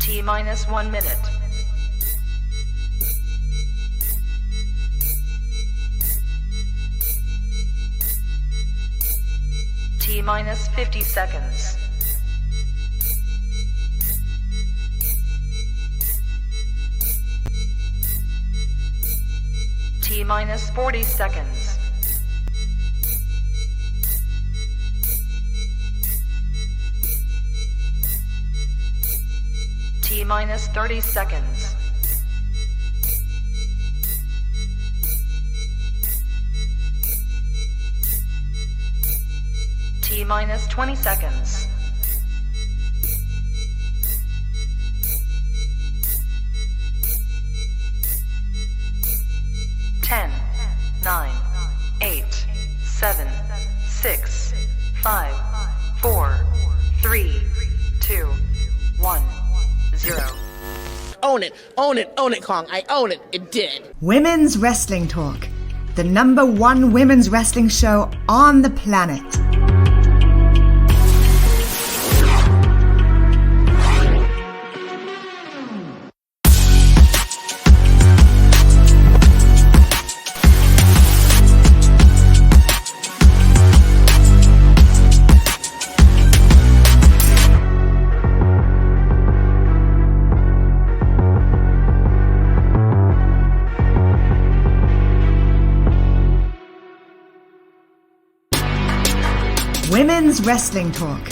T minus 1 minute. T minus 50 seconds. T minus 40 seconds. T minus 30 seconds. T minus 20 seconds. Ten, 9, 8, 7, 6, 5, 4, 3, 2, 1, 0. Own it, own it, own it, Kong. I own it. It did. Women's Wrestling Talk, the #1 women's wrestling show on the planet. Women's Wrestling Talk,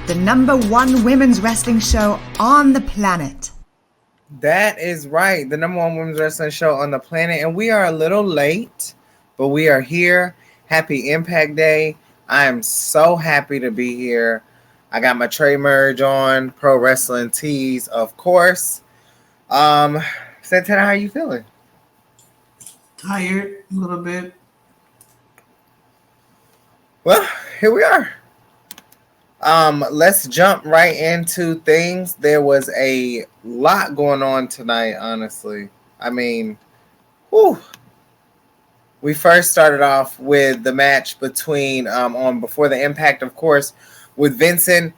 the #1 women's wrestling show on the planet. That is right. The #1 women's wrestling show on the planet. And we are a little late, but we are here. Happy Impact Day. I am so happy to be here. I got my Trey merge on, Pro Wrestling Tees, of course. Santana, how are you feeling? Tired a little bit. Well, here we are. Let's jump right into things. There was a lot going on tonight, honestly. I mean, whew. We first started off with the match between on Before the Impact, of course, with Vincent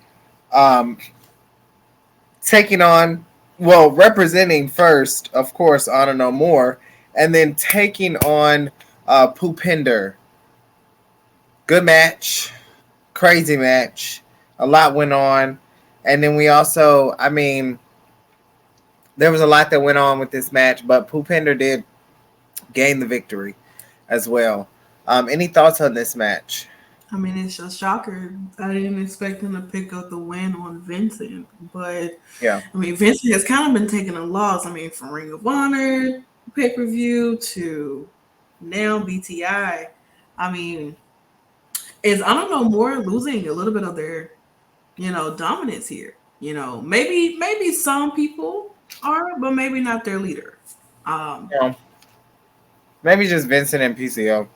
taking on, well, representing first, of course, Honor No More, and then taking on Bhupinder. Good match, crazy match. A lot went on. And then we also, I mean, there was a lot that went on with this match, but Bhupinder did gain the victory as well. Any thoughts on this match? I mean, it's a shocker. I didn't expect him to pick up the win on Vincent, but Yeah, I mean, Vincent has kind of been taking a loss. I mean, from Ring of Honor pay-per-view to now BTI. I mean, is I don't know more losing a little bit of their, dominance here. Maybe some people are, but maybe not their leader. yeah. Maybe just Vincent and PCO.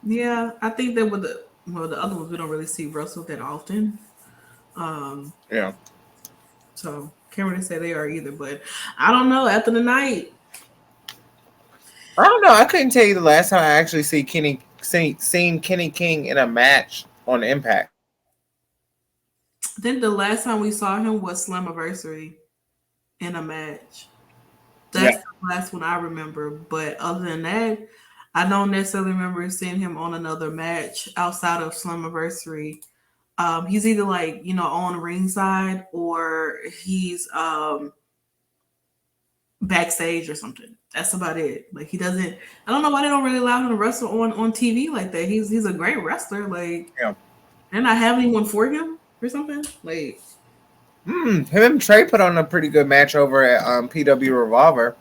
Yeah, I think that with the other ones we don't really see Russell that often. Yeah. So can't really say they are either, but I don't know. After the night, I don't know. I couldn't tell you the last time I actually seen Kenny King in a match on Impact. I think the last time we saw him was Slammiversary in a match. That's the last one I remember. But other than that, I don't necessarily remember seeing him on another match outside of Slammiversary. He's either on ringside or he's backstage or something. That's about it. Like he doesn't. I don't know why they don't really allow him to wrestle on TV like that. He's a great wrestler. Like, they're not having anyone for him or something. Like, him and Trey put on a pretty good match over at PW Revolver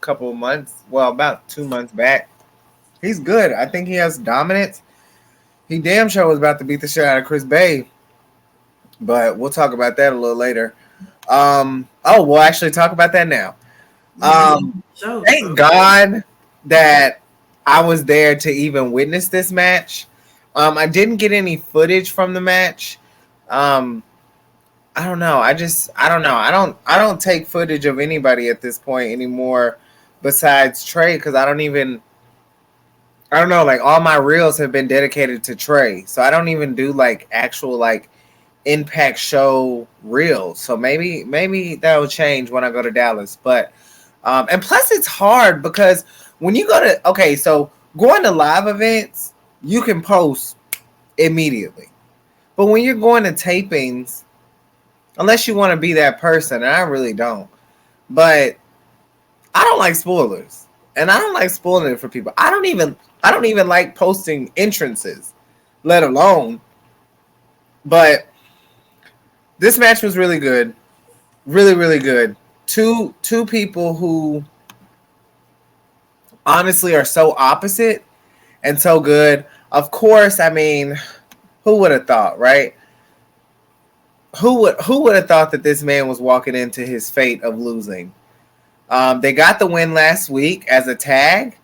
couple of months. Well, about 2 months back. He's good. I think he has dominance. He damn sure was about to beat the shit out of Chris Bay, but we'll talk about that a little later. We'll actually talk about that now. Thank God that I was there to even witness this match. I didn't get any footage from the match. I don't know. I don't know. I don't take footage of anybody at this point anymore besides Trey, because I don't know, like all my reels have been dedicated to Trey. So I don't even do like actual like Impact show real. So maybe that will change when I go to Dallas. But and plus it's hard because when you go to so going to live events, you can post immediately. But when you're going to tapings, unless you want to be that person, and I really don't. But I don't like spoilers. And I don't like spoiling it for people. I don't even like posting entrances, let alone. But this match was really good. Really, really good. Two people who honestly are so opposite and so good. Of course, I mean, who would have thought, right? Who would have thought that this man was walking into his fate of losing? They got the win last week as a tag.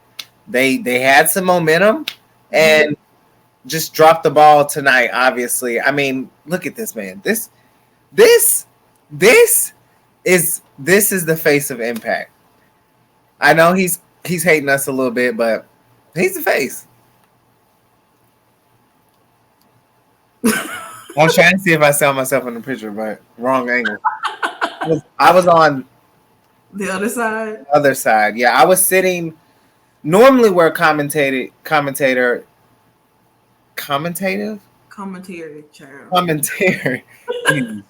They had some momentum and just dropped the ball tonight. Obviously, I mean, look at this man. This is the face of Impact. I know he's hating us a little bit, but he's the face. I'm trying to see if I saw myself in the picture, but wrong angle. I was on the other side. Other side, yeah. I was sitting normally where commentary child. Commentary.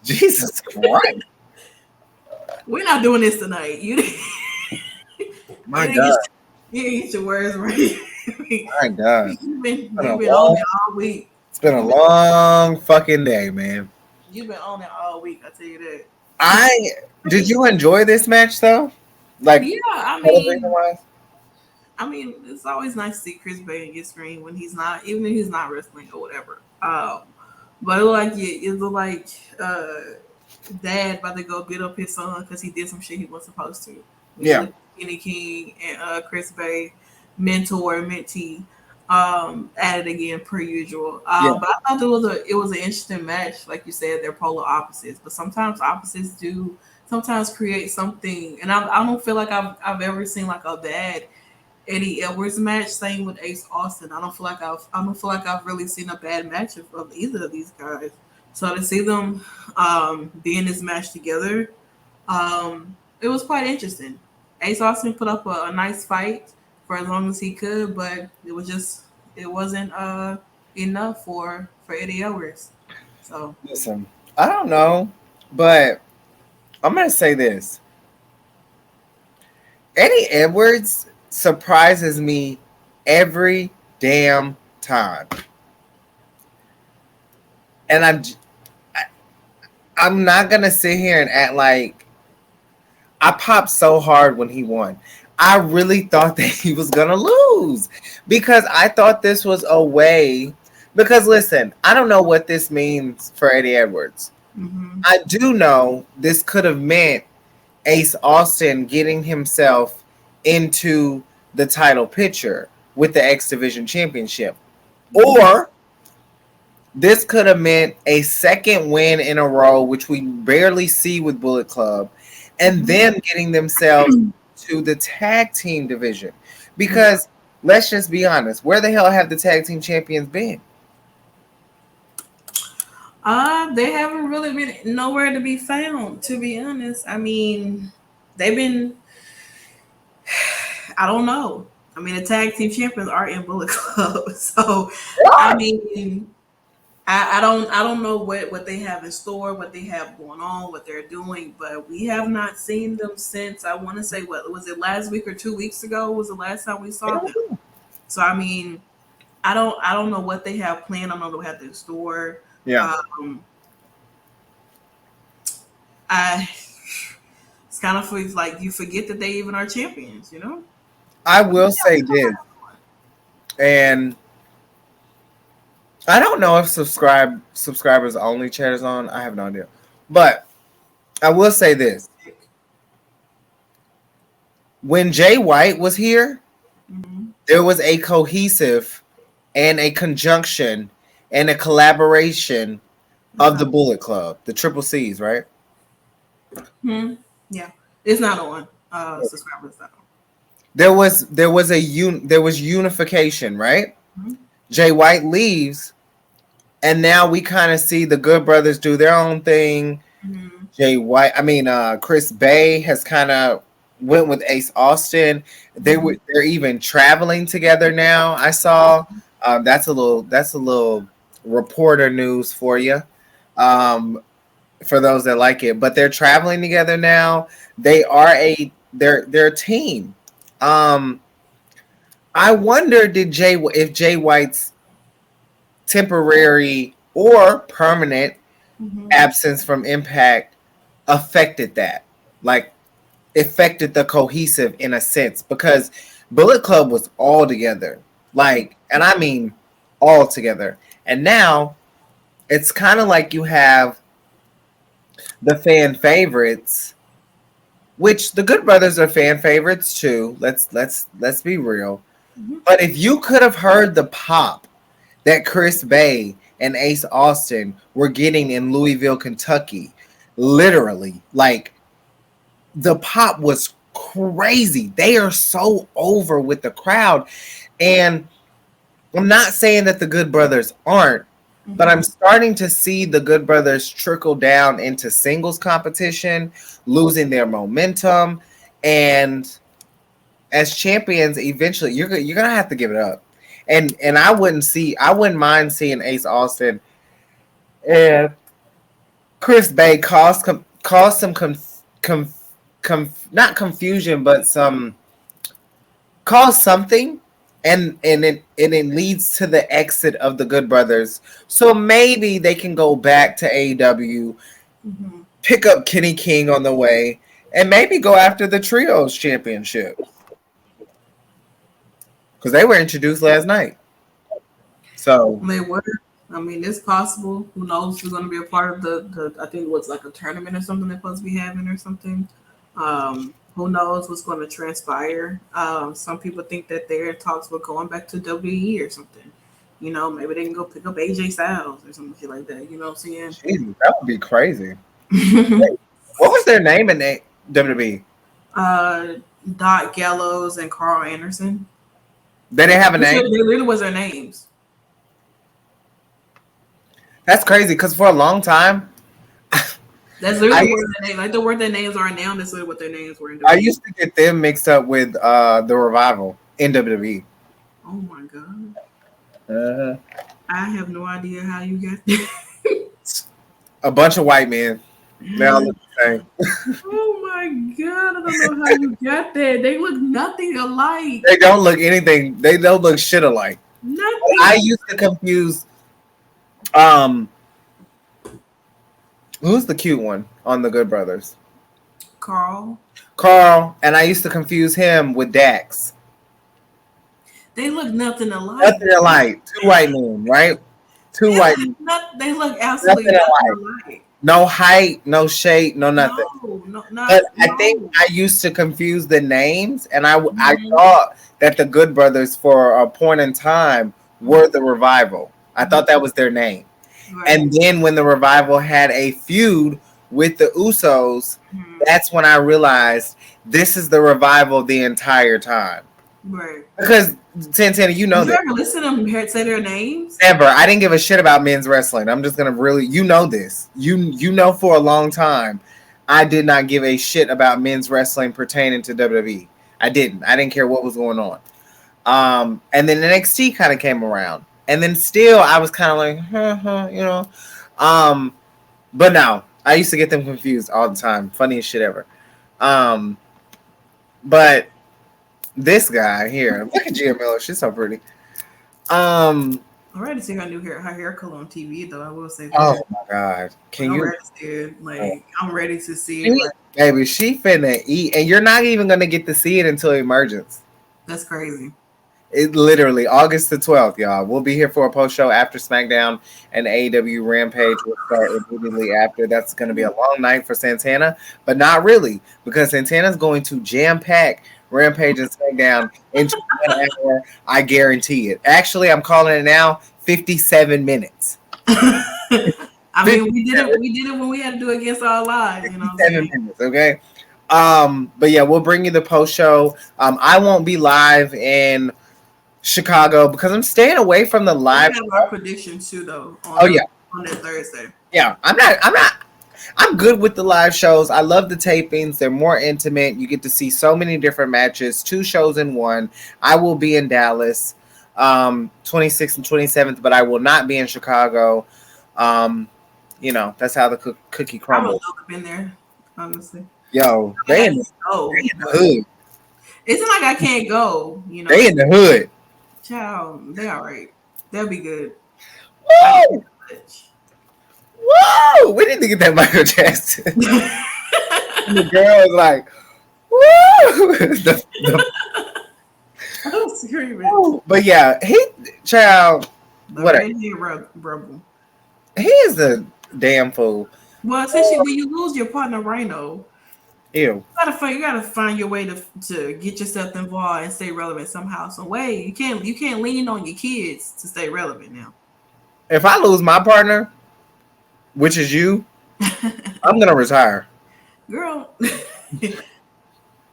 Jesus Christ. We're not doing this tonight. My God. You didn't get your words right. My God. You've been on it all week. It's been a long fucking day, man. You've been on it all week, I tell you that. Did you enjoy this match though? Like, yeah, I mean, it's always nice to see Chris Bay get screen when he's not, even if he's not wrestling or whatever. But it looked like Dad about to go beat up his son because he did some shit he wasn't supposed to. Yeah. Kenny King and Chris Bay, mentor, mentee, at it again per usual. But I thought it was an interesting match. Like you said, they're polar opposites, but sometimes opposites do sometimes create something. And I don't feel like I've ever seen like a bad Eddie Edwards match. Same with Ace Austin. I don't feel like I've really seen a bad match of either of these guys. So to see them be in this match together, it was quite interesting. Ace Austin put up a nice fight for as long as he could, but it wasn't enough for Eddie Edwards. So listen, I don't know, but I'm gonna say this: Eddie Edwards surprises me every damn time, and I'm not gonna sit here and act like I popped so hard when he won. I really thought that he was going to lose because I thought this was a way. Because listen, I don't know what this means for Eddie Edwards. Mm-hmm. I do know this could have meant Ace Austin getting himself into the title picture with the X Division Championship. Or this could have meant a second win in a row, which we barely see with Bullet Club, and them getting themselves to the tag team division. Because let's just be honest, where the hell have the tag team champions been? They haven't really been nowhere to be found, to be honest. I mean, they've been, I don't know. I mean, the tag team champions are in Bullet Club. So, I mean, I don't know what they have in store, what they have going on, what they're doing, but we have not seen them since, I want to say, what was it, last week or 2 weeks ago was the last time we saw them. So I mean, I don't know what they have planned. I don't know what they have in store. Yeah. It's kind of like you forget that they even are champions, you know? I will say this, and I don't know if subscribers only chat is on. I have no idea. But I will say this. When Jay White was here, there was a cohesive and a conjunction and a collaboration of the Bullet Club, the Triple C's, right? Yeah. It's not on. Subscribers not on. There was unification, right? Jay White leaves. And now we kind of see the Good Brothers do their own thing. Chris Bay has kind of went with Ace Austin. They're even traveling together now. I saw that's a little reporter news for you. For those that like it, but they're traveling together now. They are they're a team. I wonder if Jay White's temporary or permanent absence from Impact affected that, like affected the cohesive in a sense, because Bullet Club was all together, like, and I mean all together, and now it's kind of like you have the fan favorites, which the Good Brothers are fan favorites too. Let's be real. But if you could have heard the pop that Chris Bay and Ace Austin were getting in Louisville, Kentucky, literally, like, the pop was crazy. They are so over with the crowd. And I'm not saying that the Good Brothers aren't, but I'm starting to see the Good Brothers trickle down into singles competition, losing their momentum, and as champions, eventually you're gonna have to give it up. And I wouldn't mind seeing Ace Austin and Chris Bay cause some not confusion, but cause something, and it leads to the exit of the Good Brothers. So maybe they can go back to AEW, pick up Kenny King on the way, and maybe go after the Trios Championship. Because they were introduced last night. So they were. I mean, it's possible. Who knows who's going to be a part of the I think what's like a tournament or something they're supposed to be having or something. Who knows what's going to transpire. Some people think that they're in talks with going back to WWE or something. You know, maybe they can go pick up AJ Styles or something like that. You know what I'm saying? Jesus, that would be crazy. What was their name in WWE? Doc Gallows and Carl Anderson. They didn't have a name? They really was their names. That's crazy, because for a long time, that's literally what their name, like the word their names are now. That's literally what their names were. I used to get them mixed up with the Revival in WWE. Oh my god! I have no idea how you got that. A bunch of white men. They all look the same. Oh my god! I don't know how you got that. They look nothing alike. They don't look anything. They don't look shit alike. Nothing. I used to confuse. Who's the cute one on the Good Brothers? Carl, and I used to confuse him with Dax. They look nothing alike. Nothing alike. Two white men, right? Two white men. They look absolutely nothing alike. No height, no shape, no nothing. But I think I used to confuse the names, and I thought that the Good Brothers for a point in time were the Revival. I thought that was their name. Right. And then when the Revival had a feud with the Usos, that's when I realized this is the Revival the entire time. Right. Because Santana, you know that. You ever listen to them say their names? Never. I didn't give a shit about men's wrestling. I'm just gonna you know this. You know for a long time, I did not give a shit about men's wrestling pertaining to WWE. I didn't. I didn't care what was going on. And then NXT kind of came around. And then still, I was kind of like, you know. But no, I used to get them confused all the time. Funniest shit ever. But this guy here, look at Gia Miller. She's so pretty. I'm ready to see her hair color on TV, though. I will say that. Oh my god, I'm ready to see it. Baby, she finna eat, and you're not even gonna get to see it until Emergence. That's crazy. It literally August the 12th, y'all. We'll be here for a post show after SmackDown, and AEW Rampage will start immediately after. That's going to be a long night for Santana, but not really, because Santana's going to jam pack Rampage and SmackDown into 1 hour. I guarantee it. Actually, I'm calling it now. 57 minutes. I mean, we did it when we had to do Against All Odds. You know, 7 minutes. Okay. But yeah, we'll bring you the post show. I won't be live in Chicago because I'm staying away from the We live. have our predictions too, though. On Oh, yeah. on that Thursday. Yeah, I'm good with the live shows. I love the tapings. They're more intimate. You get to see so many different matches, 2 shows in one. I will be in Dallas 26th and 27th, but I will not be in Chicago. You know, that's how the cookie I would crumbles. love to been there, honestly. Yo, they in Oh, the hood. it's not like I can't go. You know, They in the hood. child, they all right. They'll be good. Whoa! Whoa! We need to get that Michael Jackson. And the girl is like, woo! I'm screaming. But yeah, child, The whatever. redhead rebel. He is a damn fool. Well, especially when you lose your partner, Rhino, Ew. you gotta find your way to get yourself involved and stay relevant somehow, some way. You can't lean on your kids to stay relevant now. If I lose my partner, which is you, I'm gonna retire. Girl,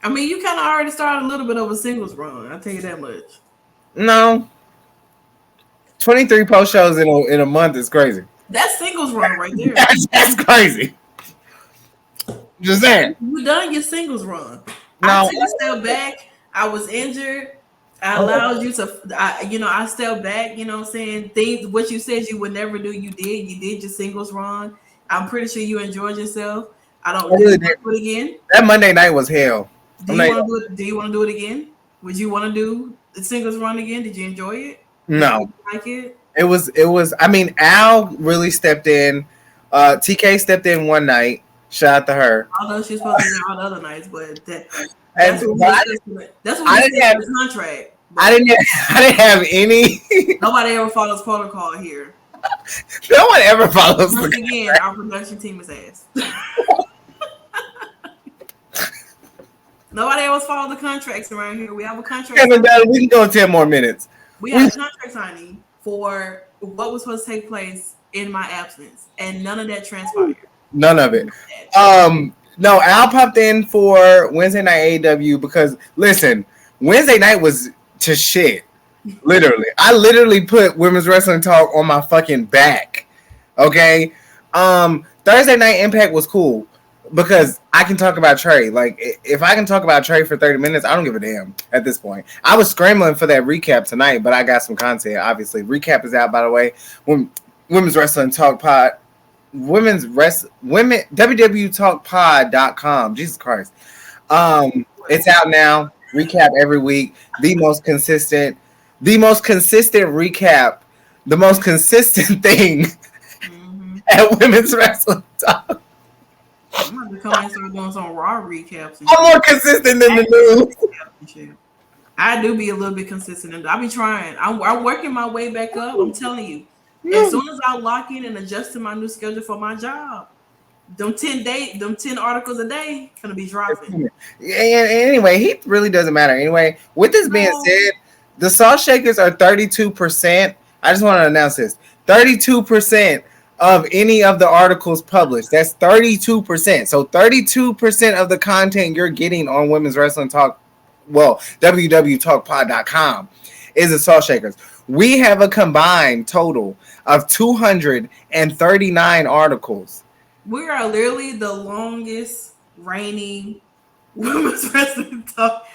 I mean, you kind of already started a little bit of a singles run. I'll tell you that much. No. 23 post shows in a month is crazy. That's singles run right there. That's crazy. Just saying. You done your singles run. No. I took a step back. I was injured. I allowed you to, I stepped back, you know what I'm saying? Things, what you said you would never do, you did. You did your singles run. I'm pretty sure you enjoyed yourself. I don't really do it again. That Monday night was hell. Do you want to do it again? Would you want to do the singles run again? Did you enjoy it? No. Did you like it? It was, I mean, Al really stepped in. TK stepped in one night. Shout out to her. Although she's supposed to be there all the other nights, but that's And- what but that's I what we didn't said have- in the contract. I didn't have any. Nobody ever follows protocol here. No one ever follows Once the again, our production team is ass. Nobody else follow the contracts around here. We have a contract. Kevin Dillon, we can go 10 more minutes. We have a contract signing for what was supposed to take place in my absence, and none of that transpired. None of it. No, Al popped in for Wednesday night AEW because listen, Wednesday night was to shit. Literally. I literally put Women's Wrestling Talk on my fucking back. Okay. Thursday night Impact was cool because I can talk about Trey. Like if I can talk about Trey for 30 minutes, I don't give a damn at this point. I was scrambling for that recap tonight, but I got some content, obviously. Recap is out, by the way. Women's Wrestling Talk Pod. WWTalkPod.com. Jesus Christ. It's out now. Recap every week. The most consistent recap, the most consistent thing at Women's Wrestling Talk. I'm about to come and start doing some raw recaps. And I'm more consistent than the news. I do be a little bit consistent, and I be trying. I'm working my way back up. I'm telling you. As soon as I lock in and adjust to my new schedule for my job, them 10 articles a day gonna be dropping. And anyway, he really doesn't matter. Anyway, with this being said, the Salt Shakers are 32%. I just want to announce this: 32% of any of the articles published. That's 32%. So 32% of the content you're getting on Women's Wrestling Talk, well, WWTalkPod.com, is the Salt Shakers. We have a combined total of 239 articles. We are literally the longest reigning Women's Wrestling Talk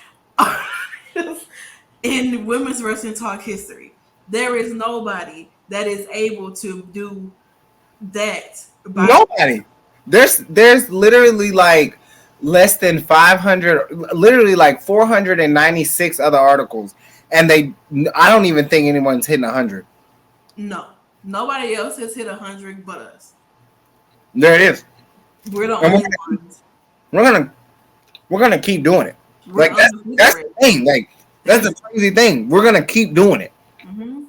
in Women's Wrestling Talk history. There is nobody that is able to do that. Nobody. There's literally like less than 500, literally like 496 other articles. And I don't even think anyone's hitting 100. No, nobody else has hit 100 but us. There it is. We're the only ones. We're gonna keep doing it. Like that's the thing. Like that's the crazy thing. We're gonna keep doing it. Mm-hmm.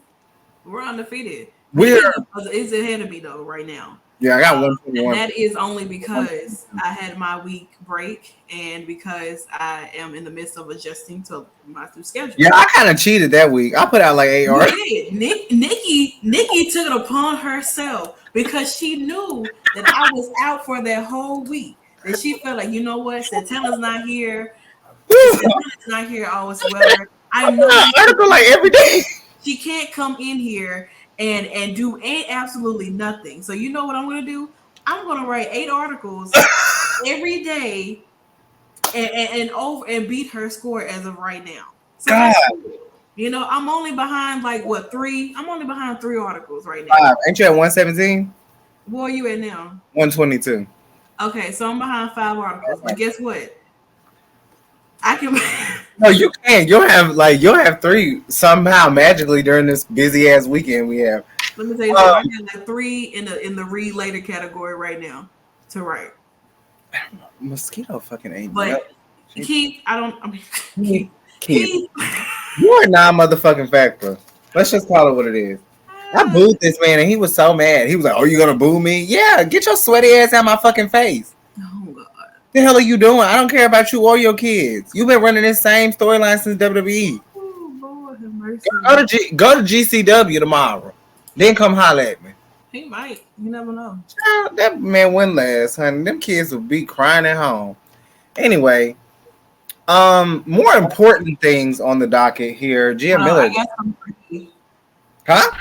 We're undefeated. It's ahead of me though right now. Yeah, I got one. And that is only because I had my week break and because I am in the midst of adjusting to my new schedule. Yeah, I kind of cheated that week. I put out like 8 articles. Nikki took it upon herself because she knew that I was out for that whole week. That she felt like, you know what, Santana's not here. Santana's not here. Oh, it's well. I know article like every day. she can't come in here and do absolutely nothing. So you know what I'm gonna do? I'm gonna write 8 articles every day and beat her score as of right now. So God. you know, I'm only behind like what 3? I'm only behind 3 articles right now. 5. Ain't you at 117? Where are you at now? 122. Okay, so I'm behind 5 articles. But guess what? I can. No, you can't. You'll have 3 somehow magically during this busy ass weekend we have. Let me tell you something. I have like 3 in the read later category right now to write. Mosquito fucking ain't. But Keith, Keith. You are not motherfucking factor. Let's just call it what it is. I booed this man and he was so mad. He was like, "Oh, you gonna boo me? Yeah, get your sweaty ass out my fucking face." Oh God. The hell are you doing? I don't care about you or your kids. You've been running this same storyline since WWE. Oh Lord have mercy. Go to GCW tomorrow. Then come holler at me. He might. You never know. Child, that man wouldn't last, honey. Them kids would be crying at home. Anyway, more important things on the docket here. Gia Miller. I got something for you. Huh?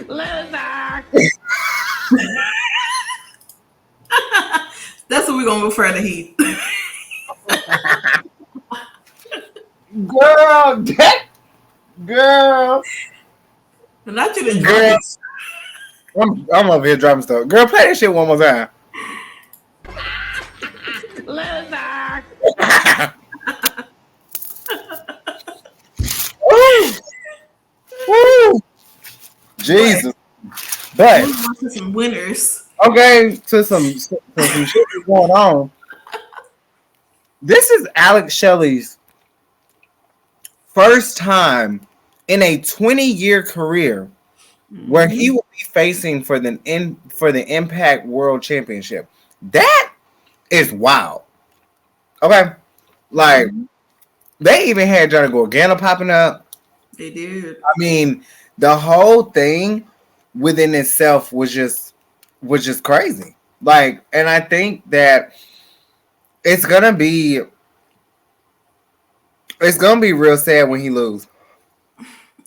Loser. That's what we're gonna refer to Heath. Girl. Not you the Girl. I'm over here dropping stuff. Girl, play that shit one more time. Loser. Woo. Jesus. But We're on to some winners. okay, to some shit that's going on. This is Alex Shelley's first time in a 20-year career where he will be facing for the Impact World Championship. That is wild. Okay, like they even had Johnny Gargano popping up. They did. I mean, the whole thing within itself was just crazy. Like, and I think that it's gonna be real sad when he loses.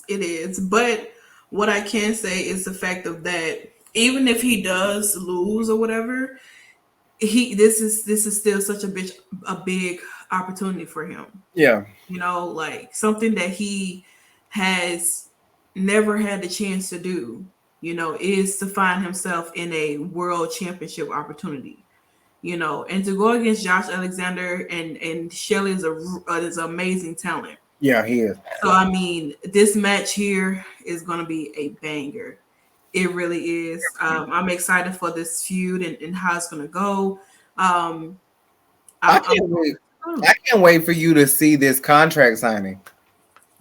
It is, but what I can say is the fact of that even if he does lose or whatever, this is still such a big opportunity for him. Yeah, You know, like something that he has never had the chance to do. You know, is to find himself in a world championship opportunity. You know, and to go against Josh Alexander and Shelley is an amazing talent. yeah, he is. So I mean, this match here is going to be a banger. It really is. I'm excited for this feud and how it's going to go. I can't wait. I can't wait for you to see this contract signing.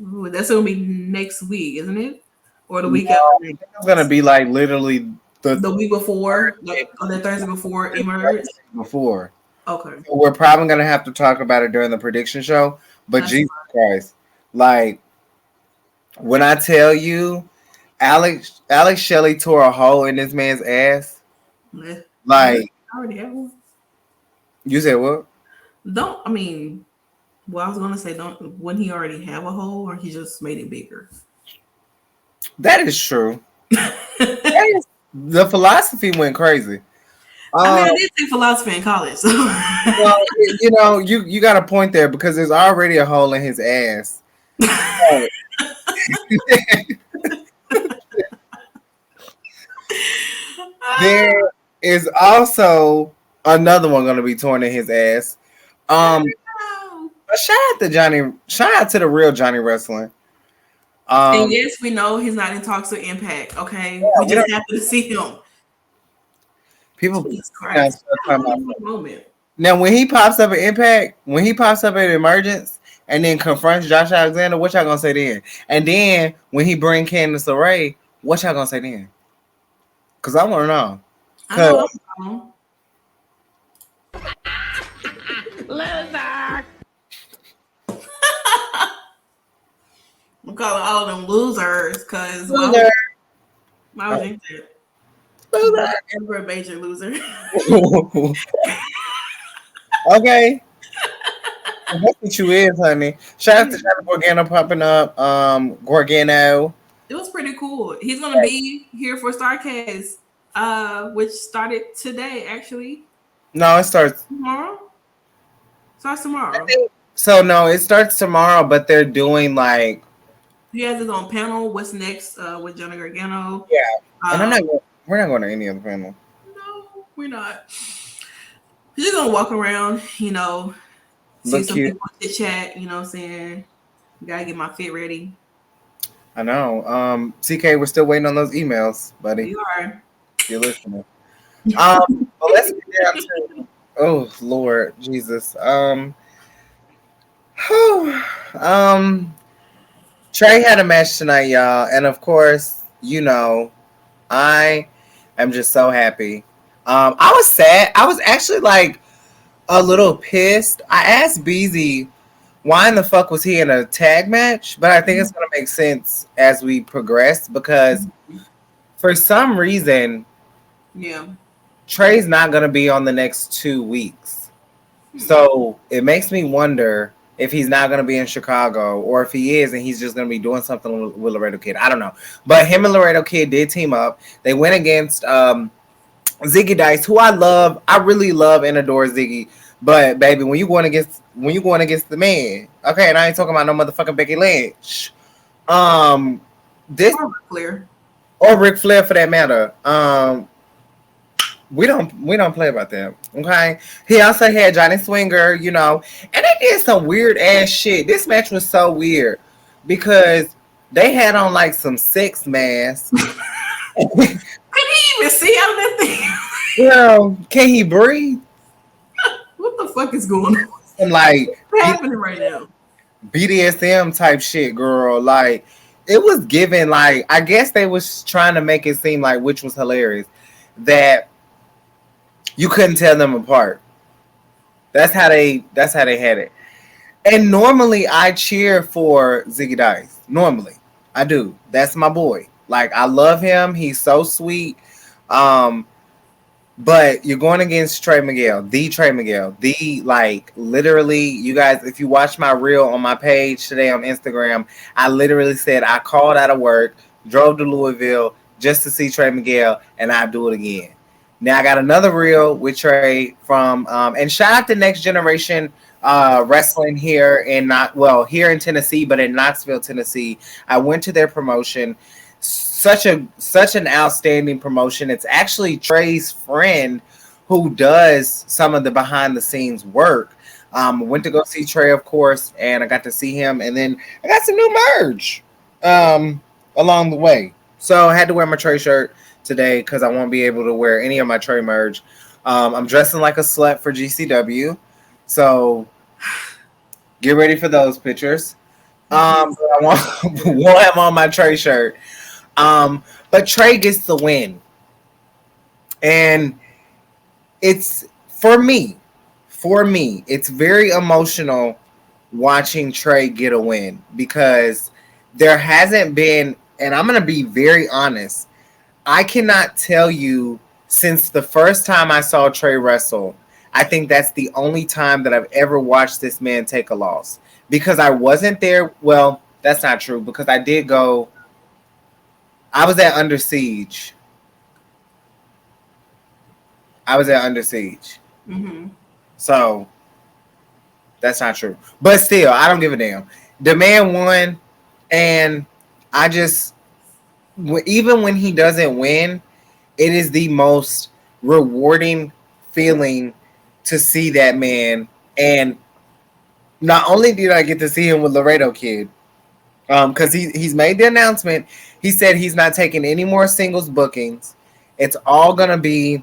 Ooh, that's going to be next week, isn't it? Or the week No, after? It's gonna be like literally The week before, like on the Thursday before it emerged. before. Okay. So we're probably gonna have to talk about it during the prediction show. But That's Jesus Christ, like when I tell you, Alex Shelley tore a hole in this man's ass. Yeah. Like I already have one. you said, what? Well, I was gonna say, wouldn't he already have a hole, or he just made it bigger? That is true. The philosophy went crazy. I did take philosophy in college. So. Well, you know, you got a point there because there's already a hole in his ass. There is also another one going to be torn in his ass. But shout out to the real Johnny Wrestling. And yes, we know he's not in talks with Impact. Okay, we just happen to see him. People, Christ. Moment. now when he pops up at Impact, when he pops up at Emergence, and then confronts Josh Alexander, what y'all gonna say then? And then when he bring Candice LeRae, what y'all gonna say then? Because I want to know. I know. Loser. I'm calling all of them losers because Loser. why would you think Loser. that? Ever a major loser. Okay. That's what you is, honey. Shout out to Johnny Gargano popping up. Gargano. It was pretty cool. He's gonna be here for Starcast, which started today, actually. No, it starts Tomorrow? Starts I tomorrow. think so. No, it starts tomorrow, but they're doing like He has his own panel. What's next with Johnny Gargano? yeah. And Um, we're not going to any other panel. No, we're not. We're just gonna walk around, see Look some cute. people chit chat. You know what I'm saying? Gotta get my fit ready. I know. CK, we're still waiting on those emails, buddy. We are. You're listening. But let's get down to oh Lord Jesus. Trey had a match tonight, y'all, and of course, I am just so happy. I was sad. I was actually like a little pissed. I asked Beezy why in the fuck was he in a tag match, but I think it's gonna make sense as we progress because for some reason Yeah. Trey's not gonna be on the next 2 weeks. So it makes me wonder if he's not going to be in Chicago or if he is and he's just going to be doing something with Laredo Kid. I don't know. But him and Laredo Kid did team up. They went against Ziggy Dice, who I love. I really love and adore Ziggy. But baby, when you going against the man, okay, and I ain't talking about no motherfucking Becky Lynch. This Clear. or Ric Flair for that matter. We don't play about that. Okay. He also had Johnny Swinger, and they did some weird ass shit. This match was so weird because they had on like some sex masks. Can he even see out of that thing? Can he breathe? What the fuck is going on? And like What's happening right now? BDSM type shit, girl. Like it was given like I guess they was trying to make it seem like, which was hilarious, that you couldn't tell them apart. That's how they had it. And normally I cheer for Ziggy Dice. Normally. I do. That's my boy. Like I love him. He's so sweet. But you're going against Trey Miguel. Like literally, you guys, if you watch my reel on my page today on Instagram, I literally said I called out of work, drove to Louisville just to see Trey Miguel, and I'll do it again. Now I got another reel with Trey from and shout out to Next Generation Wrestling here in Tennessee, but in Knoxville, Tennessee. I went to their promotion. Such an outstanding promotion. It's actually Trey's friend who does some of the behind the scenes work. Went to go see Trey, of course, and I got to see him, and then I got some new merch along the way. So I had to wear my Trey shirt today because I won't be able to wear any of my Trey merch. I'm dressing like a slut for GCW, so get ready for those pictures. But I won't have on my Trey shirt. But Trey gets the win, and it's for me, it's very emotional watching Trey get a win because there hasn't been, and I'm gonna be very honest. I cannot tell you since the first time I saw Trey wrestle. I think that's the only time that I've ever watched this man take a loss because I wasn't there. Well, that's not true because I did go. I was at Under Siege. Mm-hmm. So that's not true. But still, I don't give a damn. The man won, and I just. Even when he doesn't win, it is the most rewarding feeling to see that man. And not only did I get to see him with Laredo Kid, because he's made the announcement. He said he's not taking any more singles bookings. It's all going to be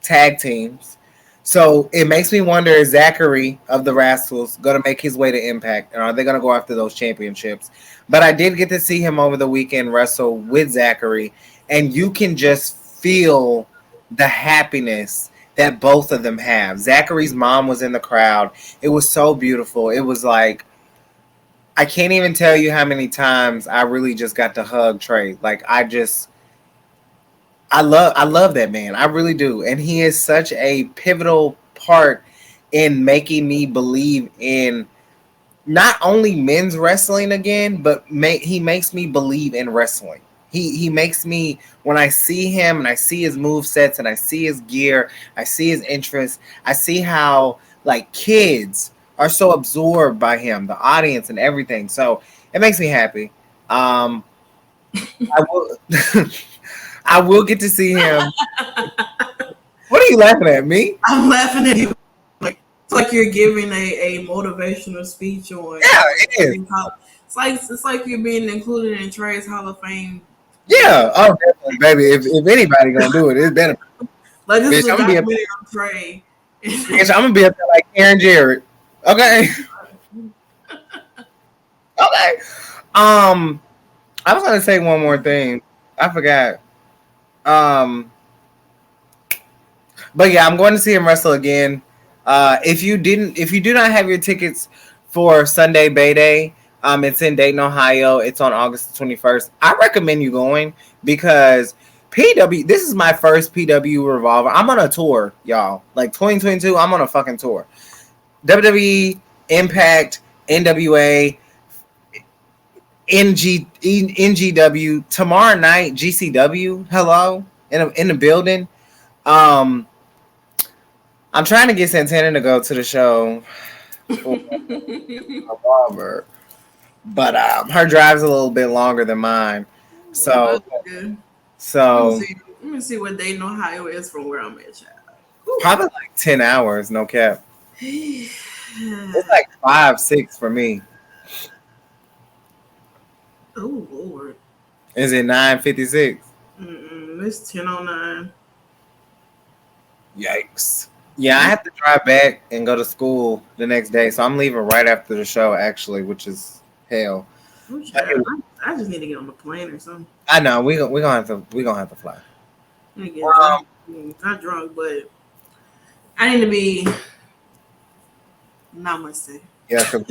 tag teams. So it makes me wonder, is Zachary of the Rascals going to make his way to Impact? And are they going to go after those championships? But I did get to see him over the weekend wrestle with Zachary. And you can just feel the happiness that both of them have. Zachary's mom was in the crowd. It was so beautiful. It was like, I can't even tell you how many times I really just got to hug Trey. Like, I love that man. I really do. And he is such a pivotal part in making me believe in not only men's wrestling again, but he makes me believe in wrestling. He makes me, when I see him and I see his move sets and I see his gear, I see his interests, I see how like kids are so absorbed by him, the audience and everything. So it makes me happy. I will I will get to see him. What are you laughing at? Me? I'm laughing at you. Like, it's like you're giving a motivational speech on. Yeah, it is. It's like you're being included in Trey's Hall of Fame. Yeah, oh definitely, baby. If anybody gonna do it, it's better. Like this Bitch, is a I'm gonna be documentary on Trey. Bitch, I'm gonna be up there like Karen Jarrett. Okay. Okay. I was gonna say one more thing. I forgot. But yeah, I'm going to see him wrestle again. If you do not have your tickets for Sunday Bay Day, it's in Dayton, Ohio. It's on August 21st. I recommend you going because PW. This is my first PW Revolver. I'm on a tour, y'all. Like 2022, I'm on a fucking tour. WWE, Impact, NWA, NGW. Tomorrow night, GCW. Hello, in the building. I'm trying to get Santana to go to the show. Revolver. But her drive's a little bit longer than mine. So let me see what Dayton, Ohio is from where I'm at, child. Probably like 10 hours, no cap. It's like 5-6 for me. Oh Lord. Is it 9:56? It's 10:09. Yikes. Yeah, I have to drive back and go to school the next day, so I'm leaving right after the show, actually, which is hell. I just need to get on the plane or something. I know we gonna have to fly. Not drunk, but I need to be. Not much to say. Yeah, cause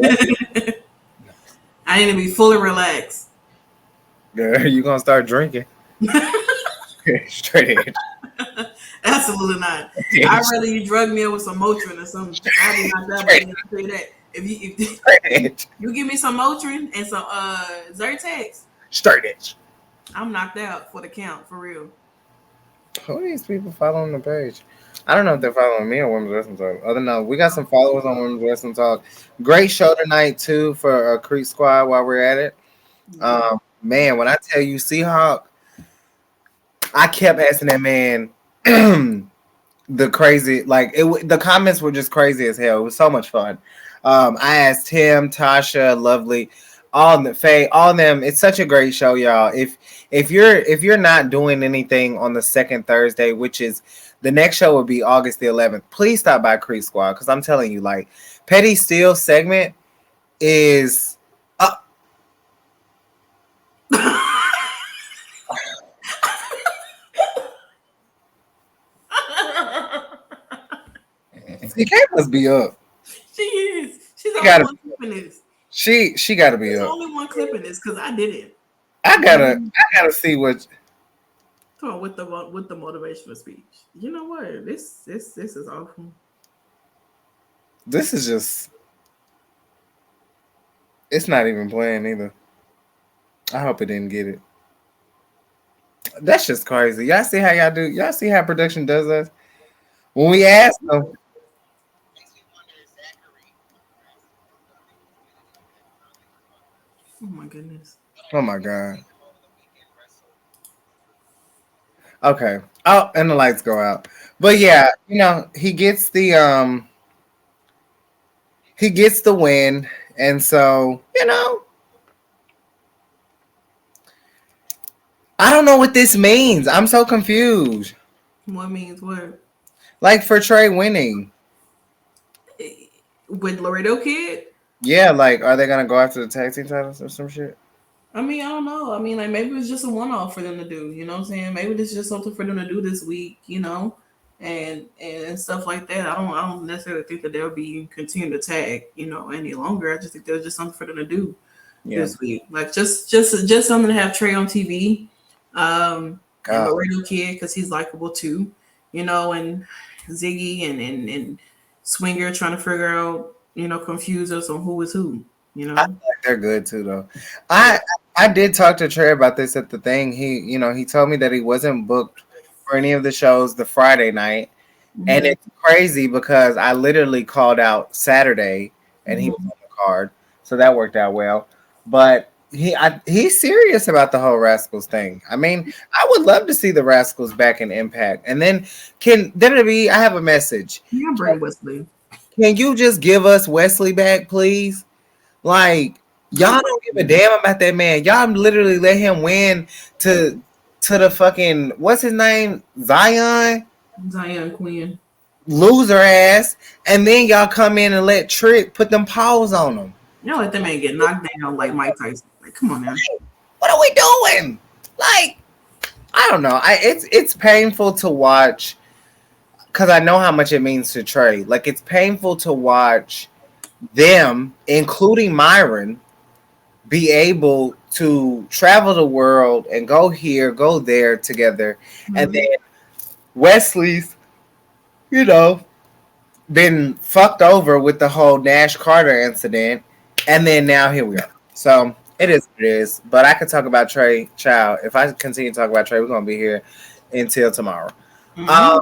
I need to be fully relaxed. girl, you gonna start drinking? Straight edge. Absolutely not. I'd rather you drug me up with some Motrin or something. I did not that, but I tell you that. If you give me some Motrin and some Zyrtex, straight edge. I'm knocked out for the count, for real. Who are these people following the page? I don't know if they're following me or Women's Wrestling Talk. Other than that, we got some followers on Women's Wrestling Talk. Great show tonight too for Creek Squad while we're at it. Man, when I tell you Seahawk, I kept asking that man the crazy, like the comments were just crazy as hell. It was so much fun. I asked him, Tasha, Lovely, all of them, Faye, all of them. It's such a great show, y'all. If you're not doing anything on the second Thursday, which is the next show will be August the 11th, please stop by Creek Squad because I'm telling you, like Petty Steel segment is CK must be up. She is. She's the gotta only one clipping this. She gotta be She's up. the only one clipping this because I did it. I gotta see what. With the motivational speech. You know what? This is awful. This is just. It's not even playing either. I hope it didn't get it. That's just crazy. Y'all see how y'all do? Y'all see how production does that? When we ask them. Oh my goodness. Oh my god. Okay. Oh, and the lights go out. But yeah, he gets the win, and so I don't know what this means. I'm so confused. What means what? Like for Trey winning. With Laredo Kid? Yeah, like are they gonna go after the tag team titles or some shit? I mean, I don't know. I mean, like maybe it's just a one-off for them to do. You know what I'm saying? Maybe this is just something for them to do this week. And stuff like that. I don't necessarily think that they'll be continuing to tag any longer. I just think there's just something for them to do this week. Like just something to have Trey on TV. And Laredo Kid because he's likable too. And Ziggy and Swinger trying to figure out, confuse us on who is who. I feel like they're good too, though. I did talk to Trey about this at the thing. He told me that he wasn't booked for any of the shows the Friday night, and it's crazy because I literally called out Saturday, and he was on the card, so that worked out well. But he's serious about the whole Rascals thing. I mean, I would love to see the Rascals back in Impact, and then can WWE? I have a message. Yeah, bring Wesley. Can you just give us Wesley back, please? Like, y'all don't give a damn about that man. Y'all literally let him win to the fucking, what's his name? Zion Quinn. Loser ass. And then y'all come in and let Trick put them paws on him. Y'all let that man get knocked down like Mike Tyson. Like, come on now. What are we doing? Like, I don't know. It's painful to watch because I know how much it means to Trey. Like, it's painful to watch them, including Myron, be able to travel the world and go here, go there together. And then Wesley's, been fucked over with the whole Nash Carter incident. And then now here we are. So it is what it is. But I could talk about Trey. Child, if I continue to talk about Trey, we're going to be here until tomorrow. I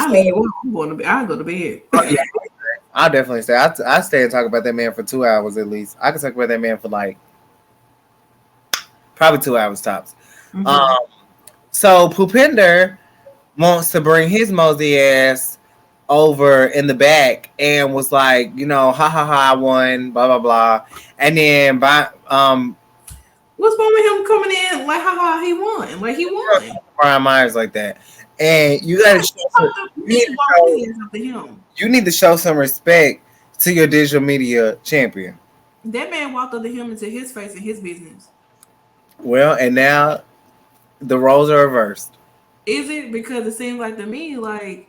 leave. I'll go to bed. Yeah, I'll definitely stay. I stay and talk about that man for 2 hours at least. I can talk about that man for like probably 2 hours tops. So Bhupinder wants to bring his mosey ass over in the back and was like, ha ha ha, I won, blah blah blah. And then what's wrong with him coming in like ha ha he won? Like he won. Brian Myers like that. And you gotta you need to show some respect to your digital media champion. That man walked up to him into his face and his business. Well, and now the roles are reversed. Is it? Because it seems like to me, like,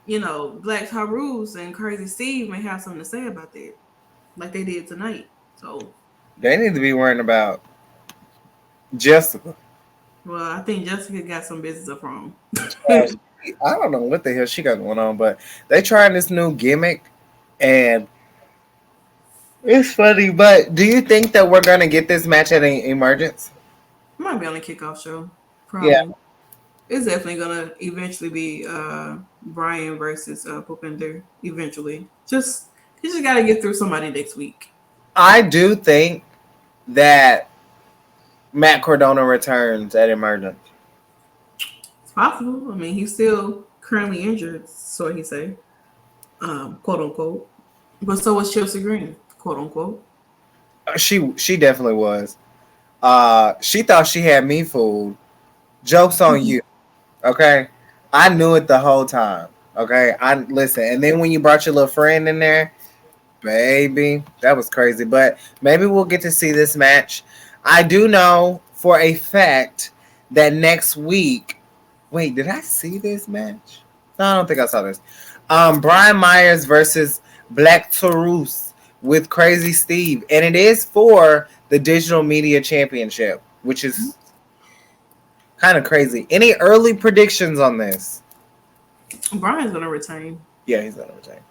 Black Harus and Crazy Steve may have something to say about that. Like they did tonight. So they need to be worrying about Jessica. Well, I think Jessica got some business up wrong. I don't know what the hell she got going on, but they trying this new gimmick, and it's funny. But do you think that we're gonna get this match at Emergence? Might be on the kickoff show. Probably. Yeah, it's definitely gonna eventually be Brian versus Bhupinder. Eventually, you just gotta get through somebody next week. I do think that Matt Cardona returns at Emergence. It's possible. I mean, he's still currently injured, so he say, quote unquote. But so was Chelsea Green, quote unquote. She definitely was. She thought she had me fooled. Joke's on you. Okay, I knew it the whole time. Okay, listen. And then when you brought your little friend in there, baby, that was crazy. But maybe we'll get to see this match. I do know for a fact that next week. Wait, did I see this match? No, I don't think I saw this. Brian Myers versus Black Taurus with Crazy Steve. And it is for the Digital Media Championship, which is kind of crazy. Any early predictions on this? Brian's going to retain. Yeah, he's going to retain.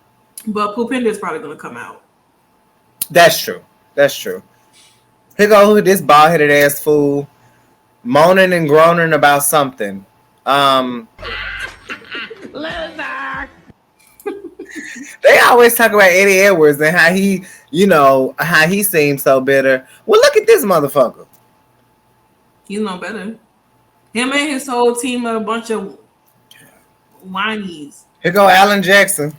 But Bhupinder is probably going to come out. That's true. Here go this bald-headed ass fool moaning and groaning about something. Loser. They always talk about Eddie Edwards and how he, how he seems so bitter. Well, look at this motherfucker. He's no better. Him and his whole team are a bunch of whinies. Here go Alan Jackson.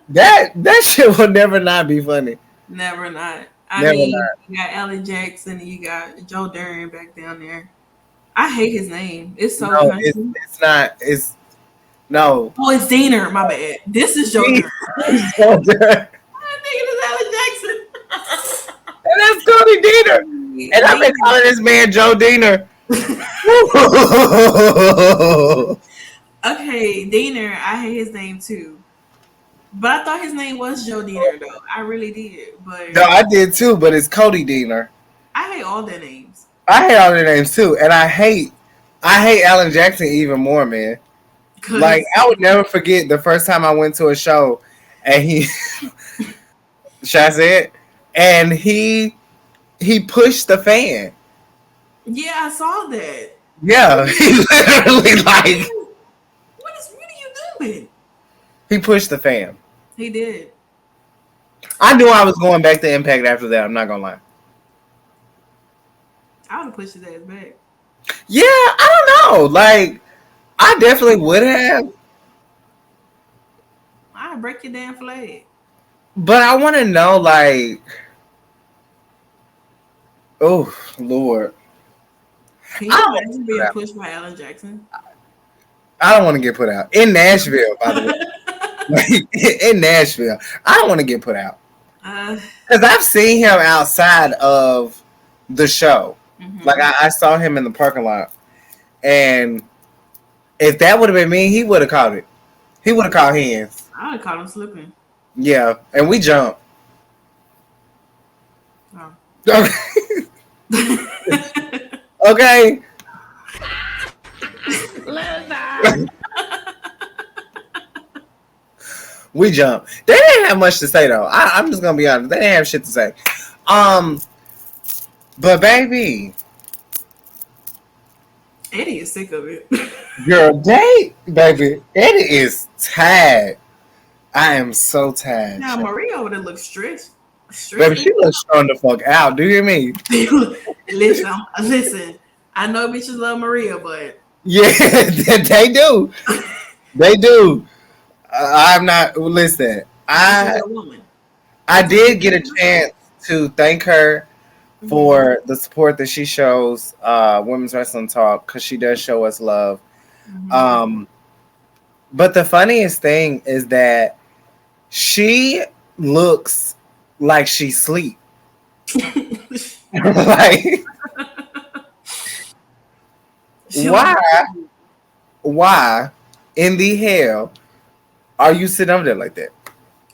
That shit will never not be funny. Never not. You got Alan Jackson and you got Joe Duran back down there. I hate his name. It's so no, it's not. It's no. Oh, it's Diener. My bad. This is Joe Duran. I think it is Alan Jackson. And that's Cody Diener. And I've been calling this man Joe Diener. Okay, Diener. I hate his name too. But I thought his name was Joe Diener, though. I really did. But no, I did too, but it's Cody Diener. I hate all their names. I hate all their names too. And I hate I hate Alan Jackson even more, man. Like, I would never forget the first time I went to a show and he should I say it? And he pushed the fan. Yeah, I saw that. Yeah. He literally like What are you doing? he pushed the fan. He did. I knew I was going back to Impact after that, I'm not gonna lie. I would have pushed his ass back. Yeah, I don't know. Like, I definitely would have. I'd break your damn flag. But I want to know, like, oh, Lord. Can I you don't imagine being pushed by Alan Jackson? I don't want to get put out. In Nashville, by the way. Like, in Nashville. I don't want to get put out. Because I've seen him outside of the show. Mhm. Like, I saw him in the parking lot. And if that would have been me, he would have caught it. He would have caught hands. I would have caught him slipping. Yeah. And we jumped. Oh. Okay. We jumped. They didn't have much to say though. I'm just gonna be honest. They didn't have shit to say. But baby, Eddie is sick of it. your date, baby, Eddie is tired. I am so tired. Now Maria over there looks stressed. Baby, she looks strong the fuck out. Do you hear me? Listen. I know bitches love Maria, but Yeah, they do. They do. I'm not. Listen, she's a woman. I did get a chance to thank her for the support that she shows Women's Wrestling Talk, because she does show us love. Mm-hmm. But the funniest thing is that she looks like she sleep. Like, why in the hell are you sitting over there like that?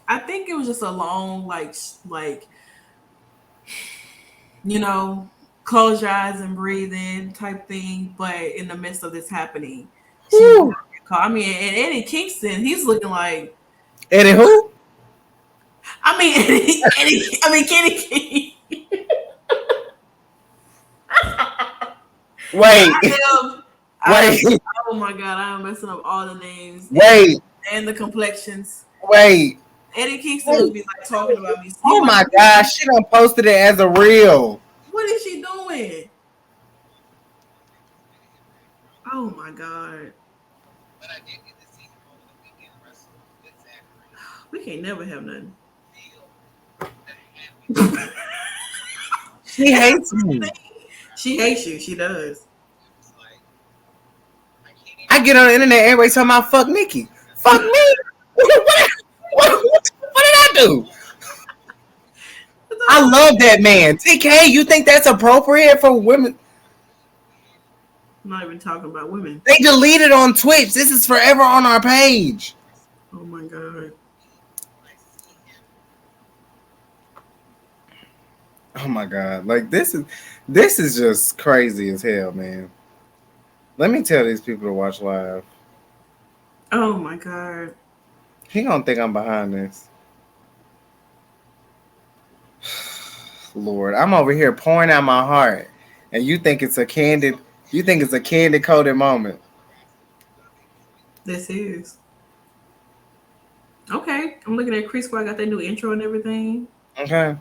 I think it was just a long, like you know, close your eyes and breathe in type thing. But in the midst of this happening, Woo. I mean, and Eddie Kingston, he's looking like Eddie who? I mean, Kenny King. Wait. Wait. Oh my God, I am messing up all the names. Wait. And the complexions. Wait. Eddie Kingston would be like talking about me. Oh my gosh, she done posted it as a reel. What is she doing? Oh my God. We can't never have nothing. She hates me. She hates you. She does. I get on the internet, everybody talking about fuck Nikki. Fuck me? What did I do? I love that man. TK, you think that's appropriate for women? I'm not even talking about women. They deleted on Twitch. This is forever on our page. Oh my God. Oh my God. Like, this is just crazy as hell, man. Let me tell these people to watch live. Oh my God. He gonna think I'm behind this. Lord, I'm over here pouring out my heart, and you think it's a candy coated moment. This is. Okay. I'm looking at Chris Squad got that new intro and everything. Okay.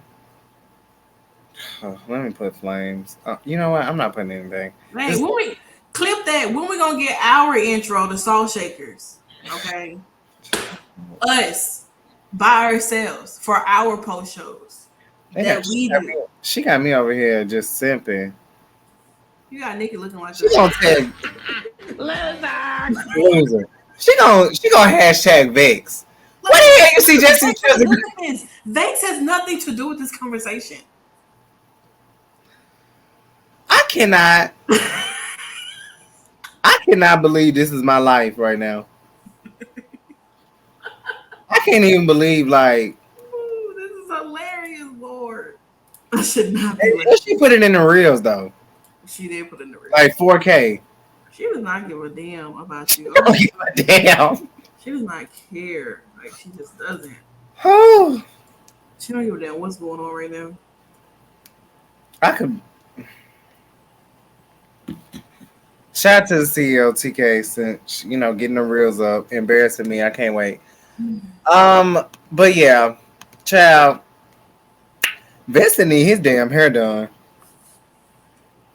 Oh, let me put flames. You know what? I'm not putting anything. Man, when we clip that, when we gonna get our intro to Salt Shakers? Okay. Us by ourselves for our post shows that we do. She got me over here just simping. You got Nikki looking like She gonna tag loser. She gonna hashtag Vex. What the hell you see Jesse? Look at this. Vex has nothing to do with this conversation. I cannot believe this is my life right now. I can't even believe, like, ooh, this is hilarious, Lord. I should not be. She put it in the reels though. She did put it in the reels. Like 4K. She does not give a damn about you. I don't give a damn. She does not care. Like, she just doesn't. Oh, She don't give a damn what's going on right now. I could. Shout out to the CEO TK since getting the reels up, embarrassing me. I can't wait. But yeah, child. Vincent need his damn hair done.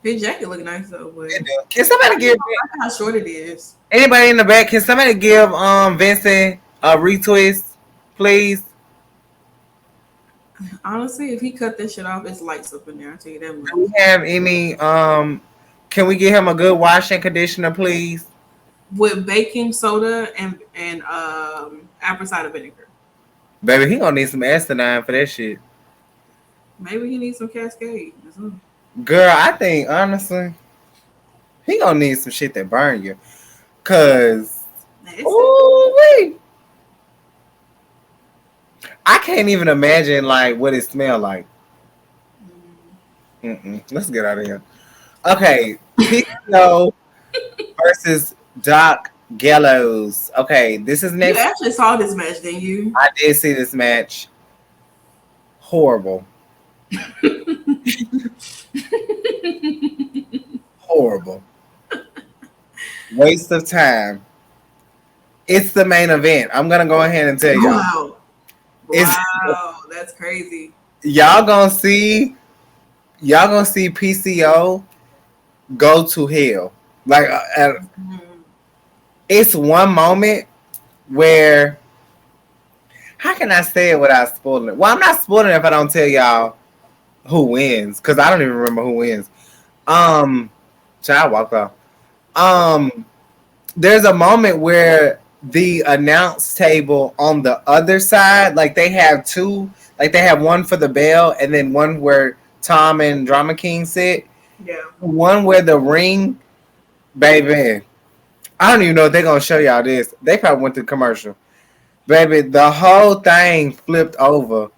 His jacket look nice though, but Can somebody give how short it is. anybody in the back? Can somebody give Vincent a retwist, please? Honestly, if he cut this shit off, it's lights up in there. I'll tell you that much. Do we have any? Can we get him a good wash and conditioner, please? With baking soda and apple cider vinegar. Baby, he gonna need some acidine for that shit. Maybe he needs some Cascade. Or something. Girl, I think honestly, he gonna need some shit that burn you. Cause ooh-wee. I can't even imagine like what it smell like. Let's get out of here. Okay, PCO versus Doc Gallows. Okay, this is next. You actually saw this match, didn't you? I did see this match. Horrible. Horrible. Waste of time. It's the main event. I'm gonna go ahead and tell y'all. Wow. Wow, that's crazy. Y'all gonna see PCO go to hell. Like it's one moment where how can I say it without spoiling it? Well, I'm not spoiling it if I don't tell y'all who wins, because I don't even remember who wins. Child walk off. There's a moment where the announce table on the other side, like they have two, like they have one for the bell and then one where Tom and Drama King sit. Yeah. One where the ring, baby. I don't even know if they're gonna show y'all this. They probably went to commercial. Baby, the whole thing flipped over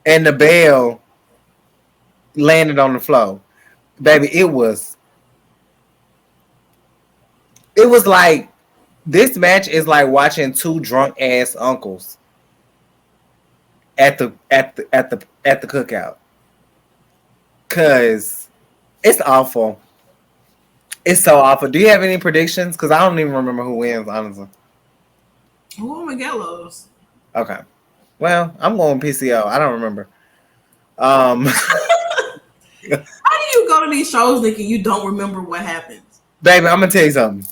and the bell landed on the floor. Baby, it was like this match is like watching two drunk ass uncles at the cookout. Cause it's awful. It's so awful. Do you have any predictions? Because I don't even remember who wins, honestly. Who am Gallows? Okay. Well, I'm going PCO. I don't remember. How do you go to these shows thinking you don't remember what happens? Baby, I'm gonna tell you something.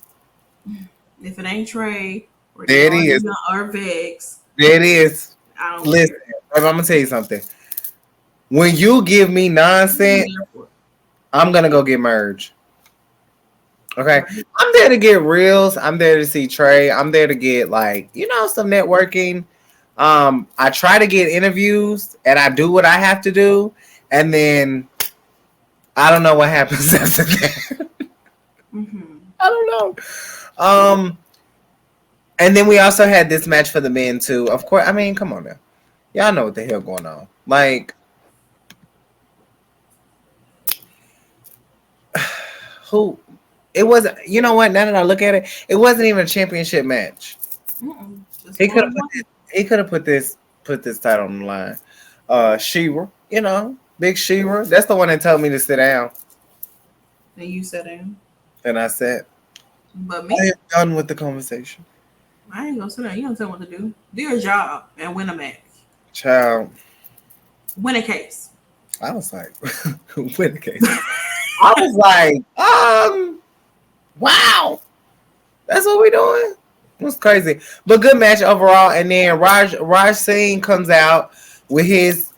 If it ain't Trey or There it is. or Vex, There it is. I don't Listen, baby, I'm gonna tell you something. When you give me nonsense, I'm gonna go get merged. Okay, I'm there to get reels. I'm there to see Trey. I'm there to get some networking. I try to get interviews and I do what I have to do, and then I don't know what happens after that. I don't know. And then we also had this match for the men too. Of course, I mean, come on now, y'all know what the hell going on. Like, who? It wasn't. You know what? Now that I look at it, it wasn't even a championship match. He could have put this title on the line. Shira, Big Shira. That's the one that told me to sit down. And you sat down. And I said, But me, I am done with the conversation. I ain't gonna sit down. You don't tell me what to do. Do your job and win a match. Child. Win a case. I was like, win a case. I was like, wow. That's what we doing? It was crazy. But good match overall. And then Raj Singh comes out with his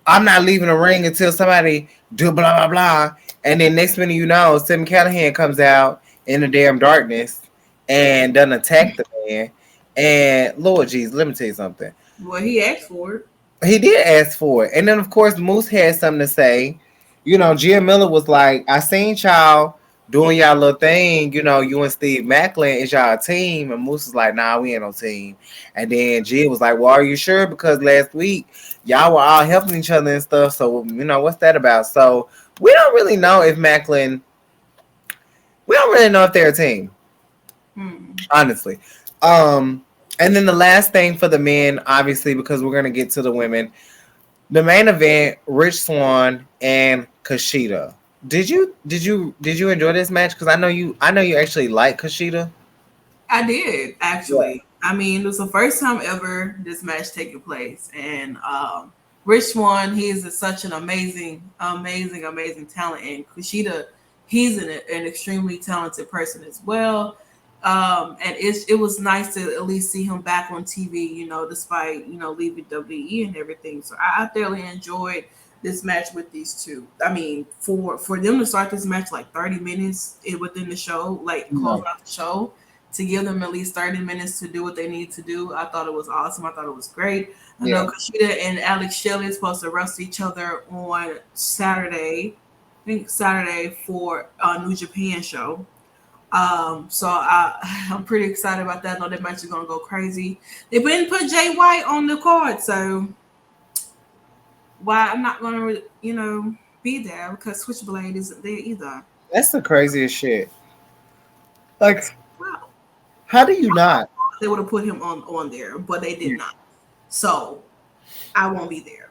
I'm not leaving the ring until somebody do blah blah blah. And then next minute Tim Callahan comes out in the damn darkness and doesn't attack the man. And Lord jeez, let me tell you something. Well, he asked for it. He did ask for it. And then of course Moose had something to say. Gia Miller was like, I seen y'all doing y'all little thing, you and Steve Macklin is y'all a team. And Moose was like, nah, we ain't no team. And then Gia was like, well, are you sure? Because last week y'all were all helping each other and stuff. So, what's that about? So we don't really know if Macklin We don't really know if they're a team, honestly. And then the last thing for the men, obviously, because we're gonna get to the women. The main event: Rich Swann and Kushida. Did you enjoy this match? Because I know you actually like Kushida. I did Yeah. actually. I mean, it was the first time ever this match taking place, and Rich Swann, he is such an amazing talent, and Kushida, he's an extremely talented person as well. And it was nice to at least see him back on TV, despite leaving WWE and everything. So I thoroughly enjoyed this match with these two. I mean, for them to start this match like 30 minutes within the show, like close out the show, to give them at least 30 minutes to do what they need to do. I thought it was awesome. I thought it was great. I know Kushida and Alex Shelley is supposed to wrestle each other on Saturday. I think Saturday for a New Japan show. So I'm pretty excited about that. I know that match is gonna go crazy. They didn't put Jay White on the card, so why I'm not gonna be there because Switchblade isn't there either. That's the craziest shit. Like, Wow. how do you not? They would have put him on there, but they did not. So I won't be there.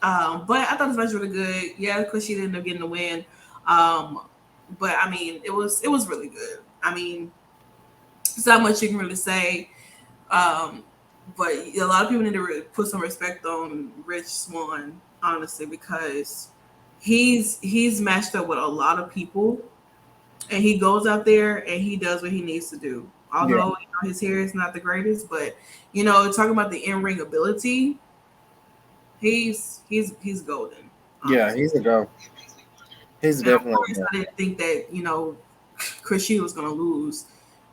But I thought this match was really good. Yeah, because she ended up getting the win. But I mean, it was really good. I mean, there's not much you can really say. But a lot of people need to really put some respect on Rich Swann, honestly, because he's matched up with a lot of people, and he goes out there and he does what he needs to do. Although his hair is not the greatest, but talking about the in-ring ability, he's golden. Honestly. Yeah, he's a go. He's definitely. I didn't think that Kushida was gonna lose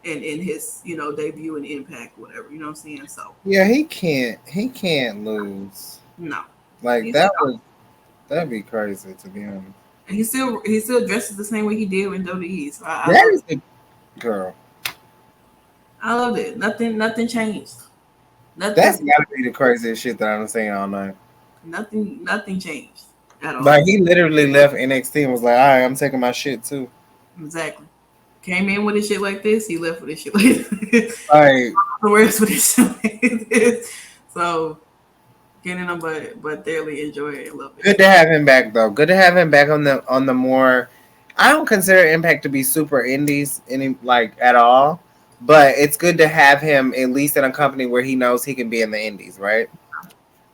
in his debut in Impact, whatever. You know what I'm saying? So Yeah, he can't lose. no, Like He's that'd be crazy to be honest. and he still dresses the same way he did in WWE. So That is the girl. I loved it. Nothing changed. That's gotta be the craziest shit that I've seen all night. Nothing changed at all. Like he literally left NXT and was like, "All right, I'm taking my shit too." Exactly. Came in with his shit like this. He left with his shit like this. Like, Where's with his shit like this. So getting them, but thoroughly enjoy it and love it. good to have him back though. Good to have him back on the more. I don't consider Impact to be super indies at all, but it's good to have him at least in a company where he knows he can be in the indies, right?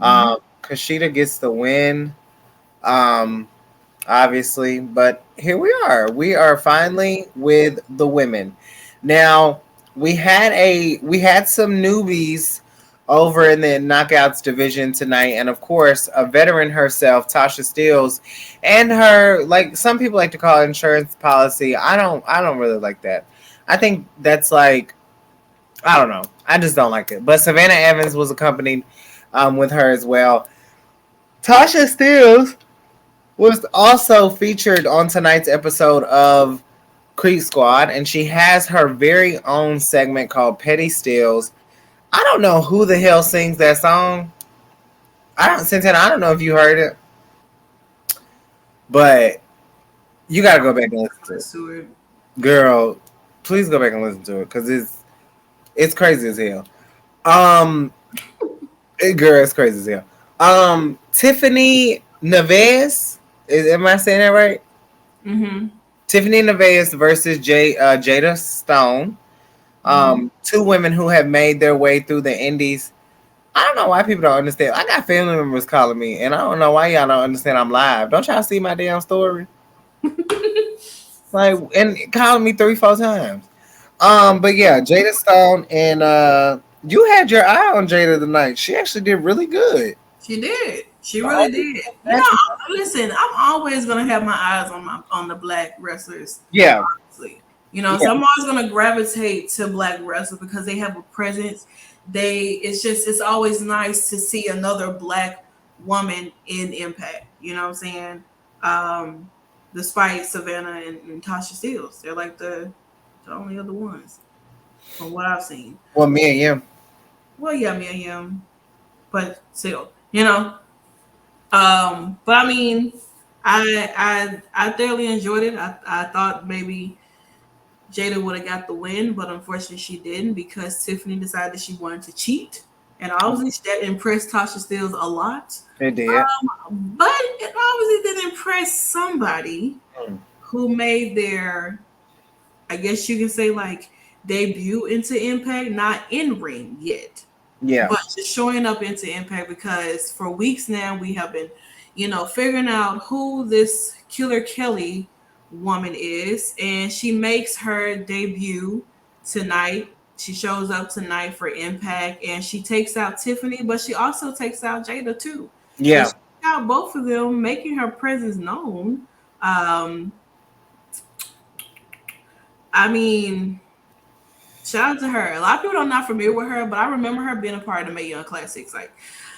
Kushida gets the win. Obviously, but here we are. We are finally with the women. Now we had some newbies over in the Knockouts division tonight, and of course, a veteran herself, Tasha Steelz, and her some people like to call it insurance policy. I don't really like that. I think that's I don't know. I just don't like it. But Savannah Evans was accompanied with her as well. Tasha Steelz was also featured on tonight's episode of Creep Squad, and she has her very own segment called Petty Steals. I don't know who the hell sings that song. Santana, I don't know if you heard it, but you gotta go back and listen to it. Girl, please go back and listen to it because it's crazy as hell. It's crazy as hell. Tiffany Neves. Am I saying that right? Mm-hmm. Tiffany Neves versus Jada Stone. Two women who have made their way through the indies. I don't know why people don't understand. I got family members calling me, and I don't know why y'all don't understand I'm live. Don't y'all see my damn story? And calling me 3-4 times. But yeah, Jada Stone, and you had your eye on Jada tonight. She actually did really good. She did. She really did. Listen, I'm always gonna have my eyes on the black wrestlers. Yeah. Honestly. So I'm always gonna gravitate to black wrestlers because they have a presence. It's always nice to see another black woman in Impact. You know what I'm saying? Despite Savannah and Tasha Steelz, they're like the only other ones from what I've seen. Well, Mia Yim. Well, yeah, Mia Yim, but still, But I mean, I thoroughly enjoyed it. I thought maybe Jada would have got the win, but unfortunately she didn't because Tiffany decided she wanted to cheat. And obviously that impressed Tasha Steelz a lot. It did. But it obviously didn't impress somebody who made their, I guess you can say, like, debut into Impact, not in ring yet. Yeah. But just showing up into Impact, because for weeks now we have been, figuring out who this Killer Kelly woman is, and she makes her debut tonight. She shows up tonight for Impact, and she takes out Tiffany, but she also takes out Jada too. Yeah. So she got both of them, making her presence known. I mean, shout out to her. A lot of people are not familiar with her, but I remember her being a part of the Mae Young Classics. Like,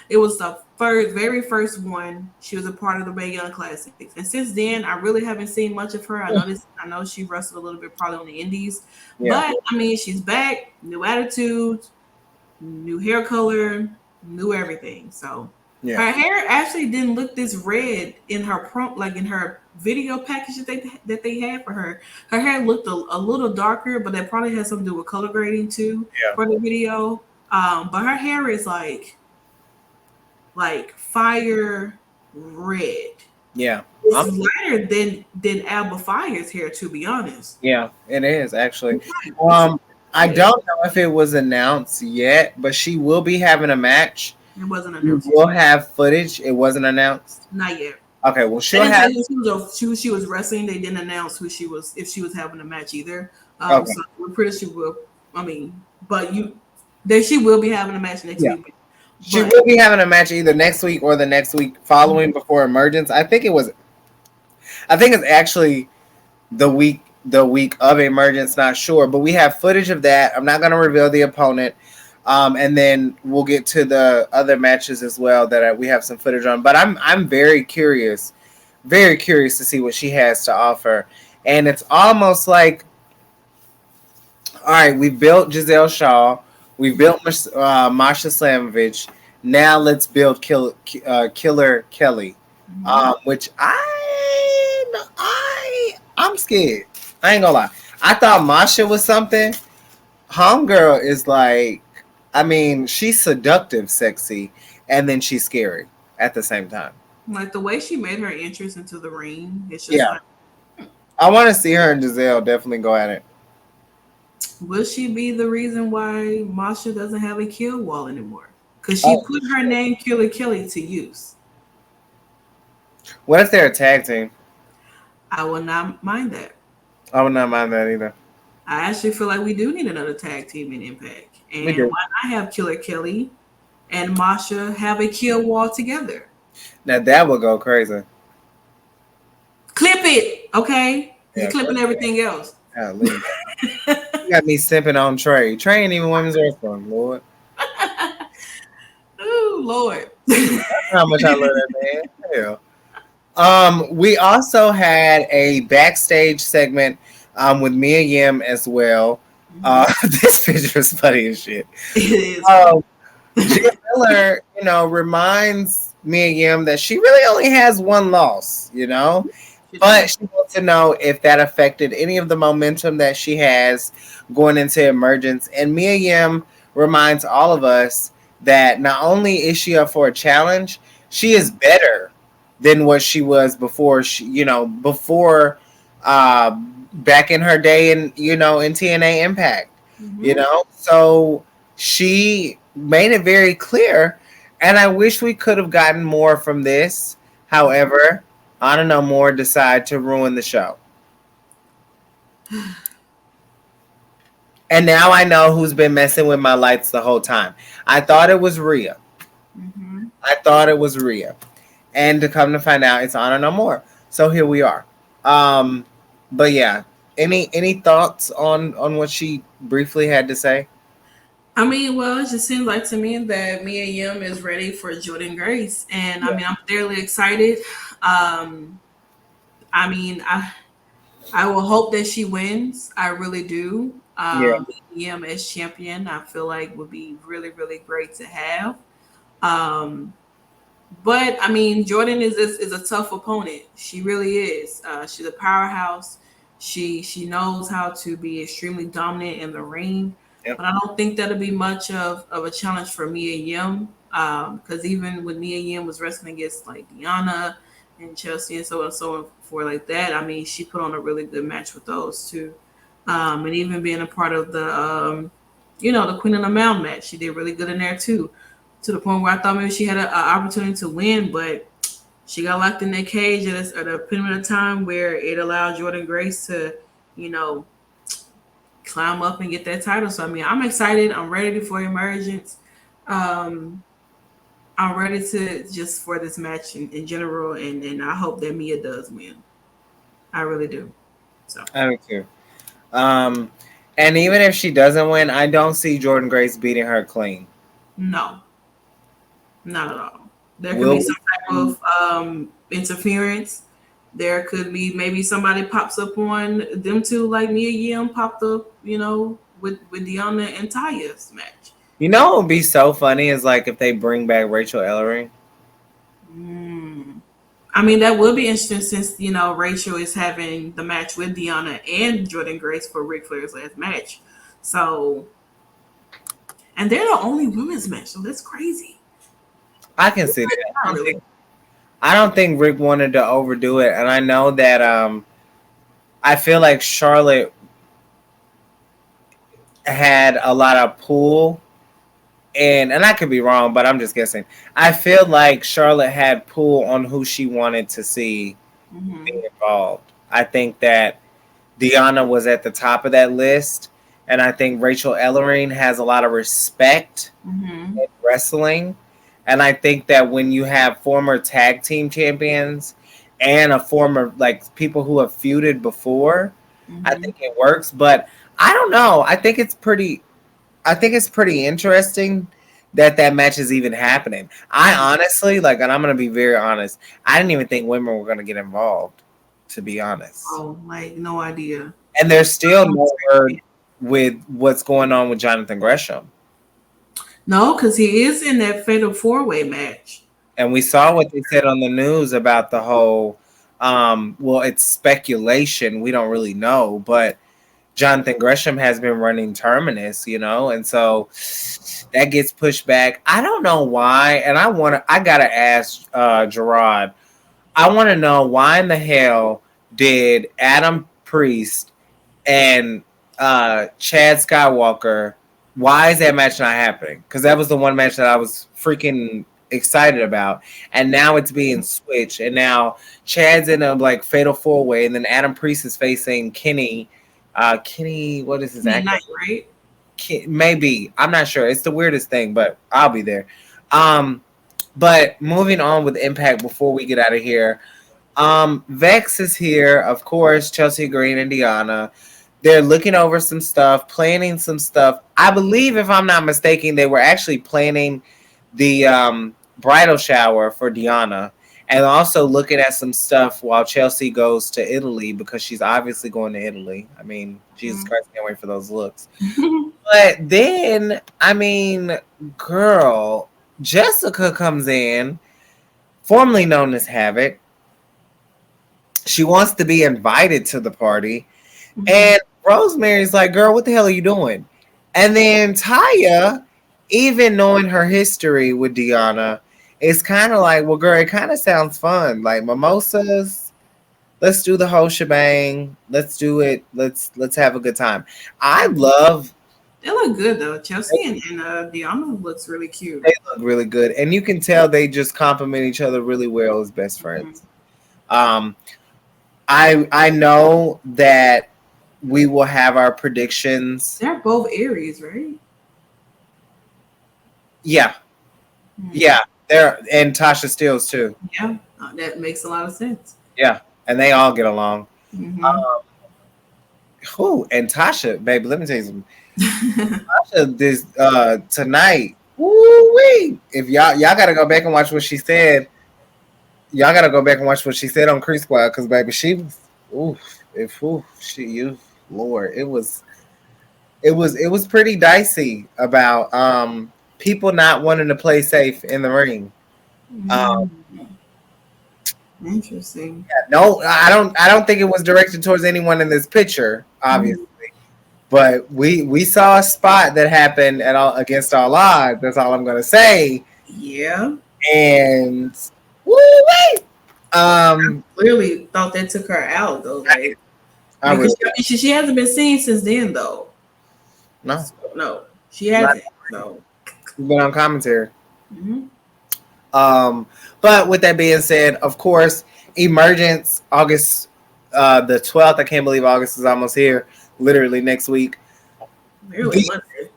it was the very first one. She was a part of the Mae Young Classics, and since then, I really haven't seen much of her. I know she wrestled a little bit probably on the Indies, but I mean, she's back, new attitude, new hair color, new everything. So her hair actually didn't look this red in her like in her video package that they had for her. Her hair looked a little darker, but that probably has something to do with color grading too for the video. But her hair is like fire red. Yeah. It's lighter than Alba Fire's hair, to be honest. Yeah, it is actually. I don't know if it was announced yet, but she will be having a match. It wasn't announced. We'll have footage. It wasn't announced. Not yet. Okay, well, she'll have. She was wrestling. They didn't announce who she was, if she was having a match either. Okay. So we're pretty sure will. I mean, but she will be having a match next week. She will be having a match either next week or the next week following before Emergence. I think it's actually the week of Emergence, not sure, but we have footage of that. I'm not going to reveal the opponent. And then we'll get to the other matches as well that we have some footage on. But I'm very curious to see what she has to offer. And it's almost like, all right, we built Giselle Shaw. We built Masha Slamovich. Now let's build Killer Kelly, which I'm scared. I ain't gonna lie. I thought Masha was something. Homegirl is like, I mean, she's seductive, sexy, and then she's scary at the same time. Like the way she made her entrance into the ring, it's just like, I want to see her and Giselle definitely go at it. Will she be the reason why Masha doesn't have a kill wall anymore? Because she put her name Killer Kelly to use. What if they're a tag team? I would not mind that. I would not mind that either. I actually feel like we do need another tag team in Impact. And why not have Killer Kelly and Masha have a kill wall together? Now that would go crazy. Clip it, okay? You're clipping everything else. You got me simping on Trey. Trey ain't even women's wrestling, Lord. Oh, Lord. That's how much I love that man. Hell. We also had a backstage segment with Mia Yim as well. This picture is funny as shit. It is. Gia Miller, reminds Mia Yim that she really only has one loss, but she wants to know if that affected any of the momentum that she has going into Emergence. And Mia Yim reminds all of us that not only is she up for a challenge, she is better than what she was before. Before back in her day in TNA Impact. So she made it very clear, and I wish we could have gotten more from this. However, Anna No More decide to ruin the show. And now I know who's been messing with my lights the whole time. I thought it was Rhea. And to come to find out, it's Anna No More. So here we are. But yeah, any thoughts on what she briefly had to say? I mean, well, it just seems like to me that Mia Yim is ready for Jordynne Grace. And I mean, I'm fairly excited. I will hope that she wins. I really do. Yim as champion, I feel like would be really, really great to have. But I mean, Jordynne is a tough opponent. She really is. She's a powerhouse. She knows how to be extremely dominant in the ring. Yep. But I don't think that'll be much of a challenge for Mia Yim. Because even when Mia Yim was wrestling against like Deanna and Chelsea and so on and so forth like that, I mean, she put on a really good match with those two. And even being a part of the the Queen of the Mound match, she did really good in there too. To the point where I thought maybe she had an opportunity to win, but she got locked in that cage at a pinpoint of time where it allowed Jordan Grace to, climb up and get that title. So I mean, I'm excited. I'm ready for Emergence. I'm ready to just for this match in general, and I hope that Mia does win. I really do. So I do too. And even if she doesn't win, I don't see Jordan Grace beating her clean. no, not at all. There could be some type of interference. There could be maybe somebody pops up on them two, like Mia Yim popped up, with Deanna and Taya's match. You know what would be so funny is like if they bring back Rachel Ellering. I mean, that would be interesting since, Rachel is having the match with Deanna and Jordan Grace for Ric Flair's last match. So, and they're the only women's match, so that's crazy. I can see that. I don't think Rick wanted to overdo it, and I know that I feel like Charlotte had a lot of pull, and I could be wrong, but I'm just guessing. I feel like Charlotte had pull on who she wanted to see be involved. I think that Deanna was at the top of that list, and I think Rachel Ellering has a lot of respect in wrestling. And I think that when you have former tag team champions and a former, like, people who have feuded before, I think it works. But I don't know. I think it's pretty interesting that match is even happening. I honestly, and I'm going to be very honest, I didn't even think women were going to get involved, to be honest. Oh, like, no idea. And there's still no word with what's going on with Jonathan Gresham. No, because he is in that fatal 4-way match. And we saw what they said on the news about the whole, it's speculation. We don't really know, but Jonathan Gresham has been running Terminus, and so that gets pushed back. I don't know why, and I gotta ask Gerard. I want to know why in the hell did Adam Priest and Chad Skywalker? Why is that match not happening? Because that was the one match that I was freaking excited about, and now it's being switched, and now Chad's in a fatal 4-way, and then Adam Priest is facing Kenny. Kenny, what is his name? Right? Maybe, I'm not sure. It's the weirdest thing, but I'll be there. But moving on with Impact before we get out of here, Vex is here, of course. Chelsea Green and Deanna. They're looking over some stuff, planning some stuff. I believe, if I'm not mistaken, they were actually planning the bridal shower for Deanna, and also looking at some stuff while Chelsea goes to Italy, because she's obviously going to Italy. I mean, Jesus Christ, can't wait for those looks. But then, I mean, girl, Jessica comes in, formerly known as Havoc. She wants to be invited to the party. And Rosemary's like, girl, what the hell are you doing? And then Taya, even knowing her history with Deanna, is kind of like, well, girl, it kind of sounds fun. Like mimosas, let's do the whole shebang. Let's do it. Let's have a good time. They look good though. Chelsea and Deanna looks really cute. They look really good, and you can tell they just complement each other really well as best friends. I know that we will have our predictions. They're both Aries, right? Yeah. Yeah. And Tasha Steelz too. Yeah. That makes a lot of sense. Yeah. And they all get along. And Tasha, baby, let me tell you something. Tasha, this tonight, woo-wee. If y'all gotta go back and watch what she said. Y'all gotta go back and watch what she said on Crease Squad, because baby, she was Lord, it was pretty dicey about people not wanting to play safe in the ring. Interesting. No, I don't think it was directed towards anyone in this picture, obviously. But we saw a spot that happened at all against all odds. That's all I'm gonna say. Yeah. And woo wait. Clearly thought that took her out though. Like, I really, she hasn't been seen since then though. no, No, she hasn't. No. she's been on commentary. Mhm. But with that being said, of course, Emergence, August the 12th. I can't believe August is almost here. Literally next week. Barely Monday.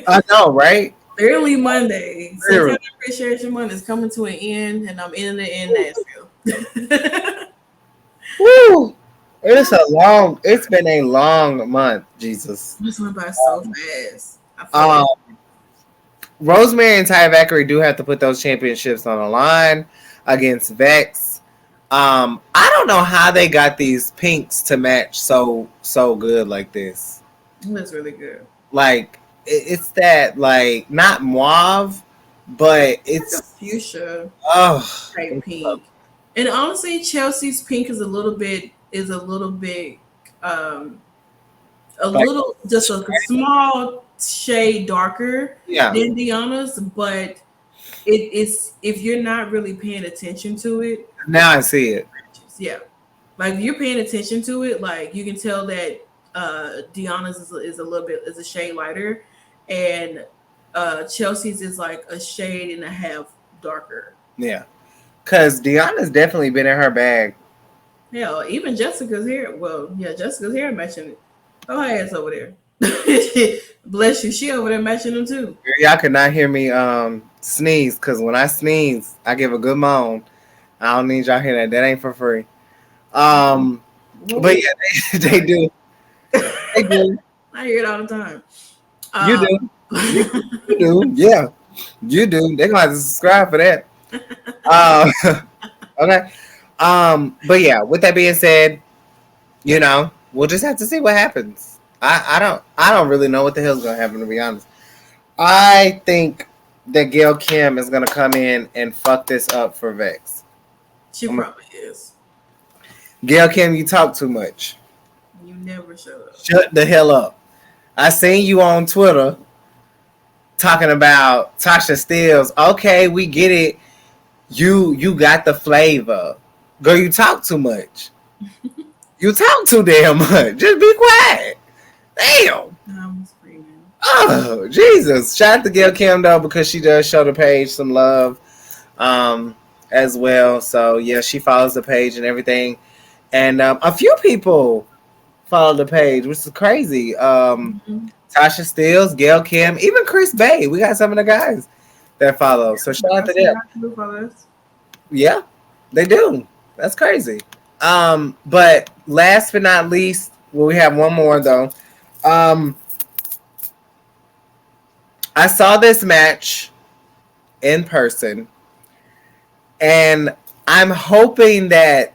I know, right? Barely Monday. Barely. September Appreciation Month is coming to an end, and I'm in it in Nashville. Woo! It's been a long month, Jesus. This went by so fast. I feel like Rosemary and Ty Valkyrie do have to put those championships on the line against Vex. I don't know how they got these pinks to match so good like this. it looks really good. Like it's that like not mauve, but It's it's a fuchsia oh type pink. And honestly, Chelsea's pink is a little bit just a small shade darker yeah. than Deanna's, but it's if you're not really paying attention to it, Now I see it. yeah, like if you're paying attention to it, like you can tell that Deanna's is a little bit is a shade lighter, and Chelsea's is like a shade and a half darker. Yeah, because Deanna's definitely been in her bag. Hell, even Jessica's hair. Well, yeah, Jessica's hair matching it. Oh, her ass over there. Bless you. She over there matching them too. Y'all could not hear me sneeze because when I sneeze, I give a good moan. I don't need y'all hear that. That ain't for free. But yeah, they do. They do. I hear it all the time. You do. You do. Yeah, you do. They're gonna have to subscribe for that. Okay. But yeah, with that being said, you know, we'll just have to see what happens. I don't really know what the hell's gonna happen, to be honest. I think that Gail Kim is gonna come in and fuck this up for Vex. She probably is. Gail Kim, you talk too much. You never shut up. Shut the hell up. I seen you on Twitter talking about Tasha Steelz. Okay, we get it. You got the flavor. Girl, you talk too much. You talk too damn much. Just be quiet. Damn. I'm screaming. Oh, Jesus. Shout out to Gail Kim, though, because she does show the page some love as well. So, yeah, she follows the page and everything. And a few people follow the page, which is crazy. Tasha Steelz, Gail Kim, even Chris Bay. We got some of the guys that follow. So, shout out to them. Yeah, they do. That's crazy. But last but not least, well, we have one more though. I saw this match in person, and I'm hoping that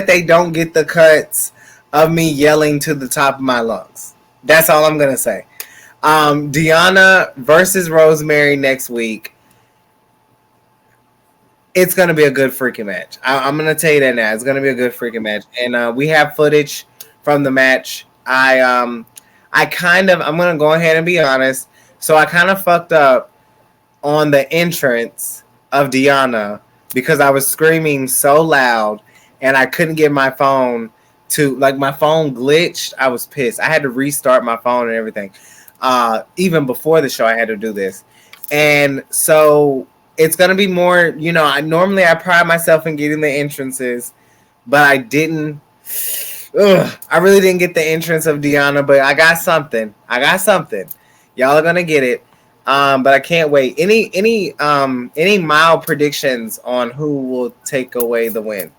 they don't get the cuts of me yelling to the top of my lungs. That's all I'm gonna say. Deonna versus Rosemary next week. It's going to be a good freaking match. I'm going to tell you that now. It's going to be a good freaking match. And we have footage from the match. I'm going to go ahead and be honest. So I kind of fucked up on the entrance of Deonna because I was screaming so loud and I couldn't get my phone to, like, my phone glitched. I was pissed. I had to restart my phone and everything. Even before the show, I had to do this. And so it's going to be more, you know, I pride myself in getting the entrances, but I didn't. I really didn't get the entrance of Deonna, but I got something. Y'all are going to get it. But I can't wait. Any mild predictions on who will take away the win?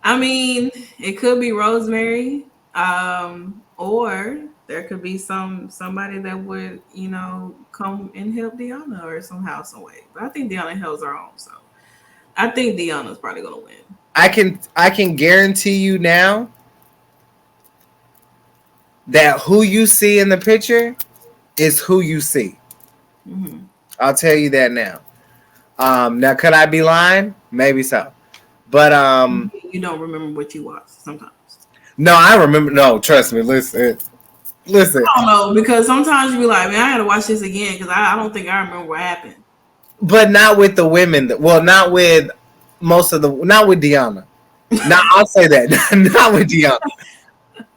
I mean, it could be Rosemary, or there could be somebody that would, you know, come and help Deonna or somehow, some way. But I think Deonna helps her own, so I think Deonna's probably gonna win. I can guarantee you now that who you see in the picture is who you see. Mm-hmm. I'll tell you that now. Now could I be lying? Maybe so. But You don't remember what you watched sometimes. no, I remember. No, trust me. Listen. I don't know, because sometimes you be like, man, I gotta watch this again because I don't think I remember what happened. But not with the women. Well, not with most of the. Not with Deanna. Now I'll say that. Not with Deanna.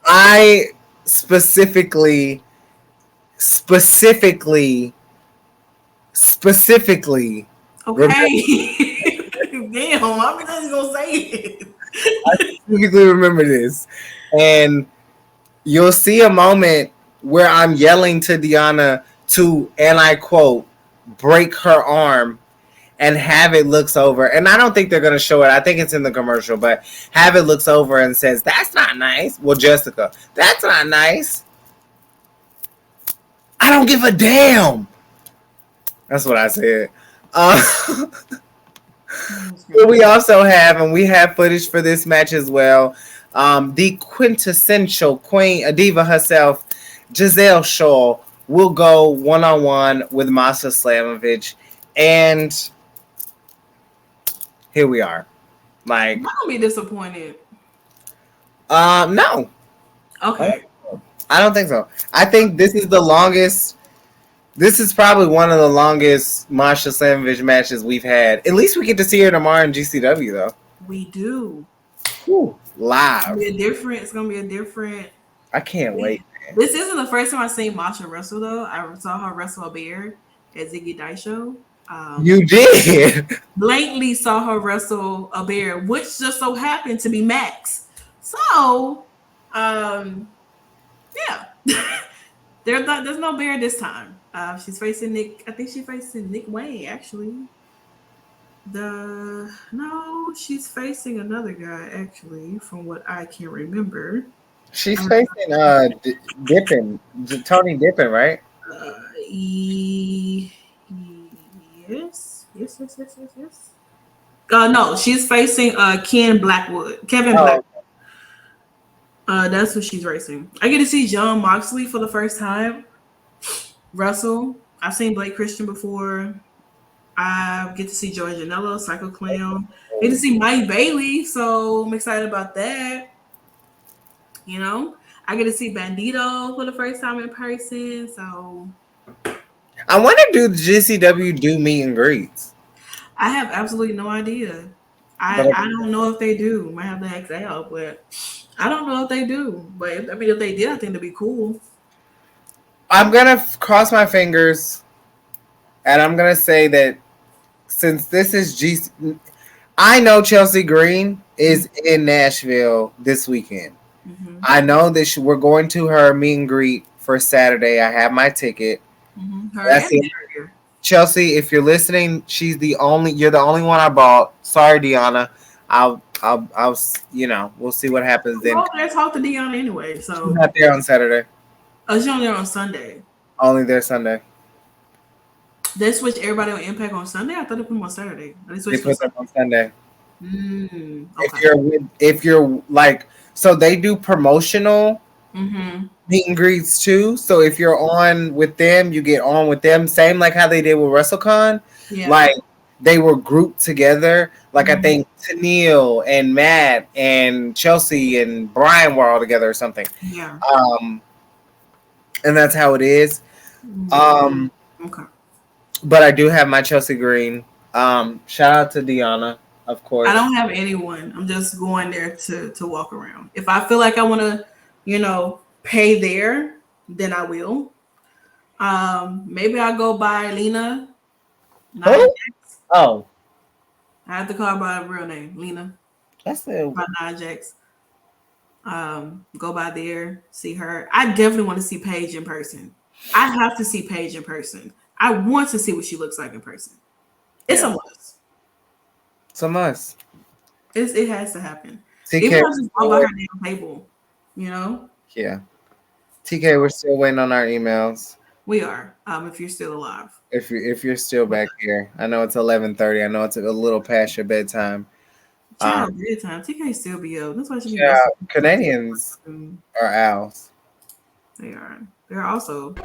I specifically. Okay. Damn, I'm just gonna say it. I specifically remember this, and you'll see a moment where I'm yelling to Deanna to, and I quote, break her arm, and Havoc looks over, and I don't think they're gonna show it. I think it's in the commercial, but Havoc looks over and says, "That's not nice." Well, Jessica, that's not nice. I don't give a damn. That's what I said. But we also have, and we have footage for this match as well, the quintessential queen, a diva herself, Giselle Shaw, will go one-on-one with Masha Slamovich. And here we are. Like, I'm gonna be disappointed. no. Okay. I don't think so. I think this is the longest. This is probably one of the longest Masha Slamovich matches we've had. At least we get to see her tomorrow in GCW, though. We do. Whew, live. It's gonna be a different. I can't wait. Man. This isn't the first time I've seen Masha wrestle, though. I saw her wrestle a bear at Ziggy Dice Show. You did. Blatantly saw her wrestle a bear, which just so happened to be Max. So, yeah. There's no bear this time. She's facing Nick. I think she's facing Nick Wayne, actually. She's facing another guy, actually, from what I can remember. She's facing Dippin, Tony Dippin, right? Yes. No, she's facing Kevin Blackwood. That's who she's racing. I get to see John Moxley for the first time wrestle. I've seen Blake Christian before. I get to see Joey Janela, Psycho Clown. I get to see Mike Bailey, so I'm excited about that. You know, I get to see Bandito for the first time in person. So I wonder, do the GCW do meet and greets? I have absolutely no idea. I don't know if they do. Might have to ask Al, but I don't know if they do. But if they did, I think it'd be cool. I'm gonna cross my fingers, and I'm gonna say that since this is I know Chelsea Green is in Nashville this weekend. Mm-hmm. I know that we're going to her meet and greet for Saturday. I have my ticket. Mm-hmm. That's it. Chelsea, if you're listening, you're the only one I bought. Sorry, Deanna. I'll we'll see what happens then. Let's talk to Deanna anyway. So she's not there on Saturday. Oh, she's only there on Sunday. Only there Sunday. They switched everybody on Impact on Sunday. I thought they put them on Saturday. They put them on Sunday. Okay. If you're like, so they do promotional meet and greets too. So if you're on with them, you get on with them. Same like how they did with WrestleCon. Yeah. Like they were grouped together. Like I think Tennille and Matt and Chelsea and Brian were all together or something. Yeah. And that's how it is. Okay. But I do have my Chelsea Green. Shout out to Deanna, of course. I don't have anyone. I'm just going there to walk around. If I feel like I want to, pay there, then I will. Maybe I'll go by Lena. Oh. I have to call her by her real name, Lena. That's it. By Nia Jax. Go by there, see her. I definitely want to see Paige in person. I have to see Paige in person. I want to see what she looks like in person. It's a must. It's a must. It has to happen. TK, even if it's all by her damn table, Yeah. TK, we're still waiting on our emails. We are. If you're still alive. If you're still back here, I know it's 11:30. I know it's a little past your bedtime. Bedtime. TK still be up. That's why she. Yeah, Canadians are owls. They are. They're also.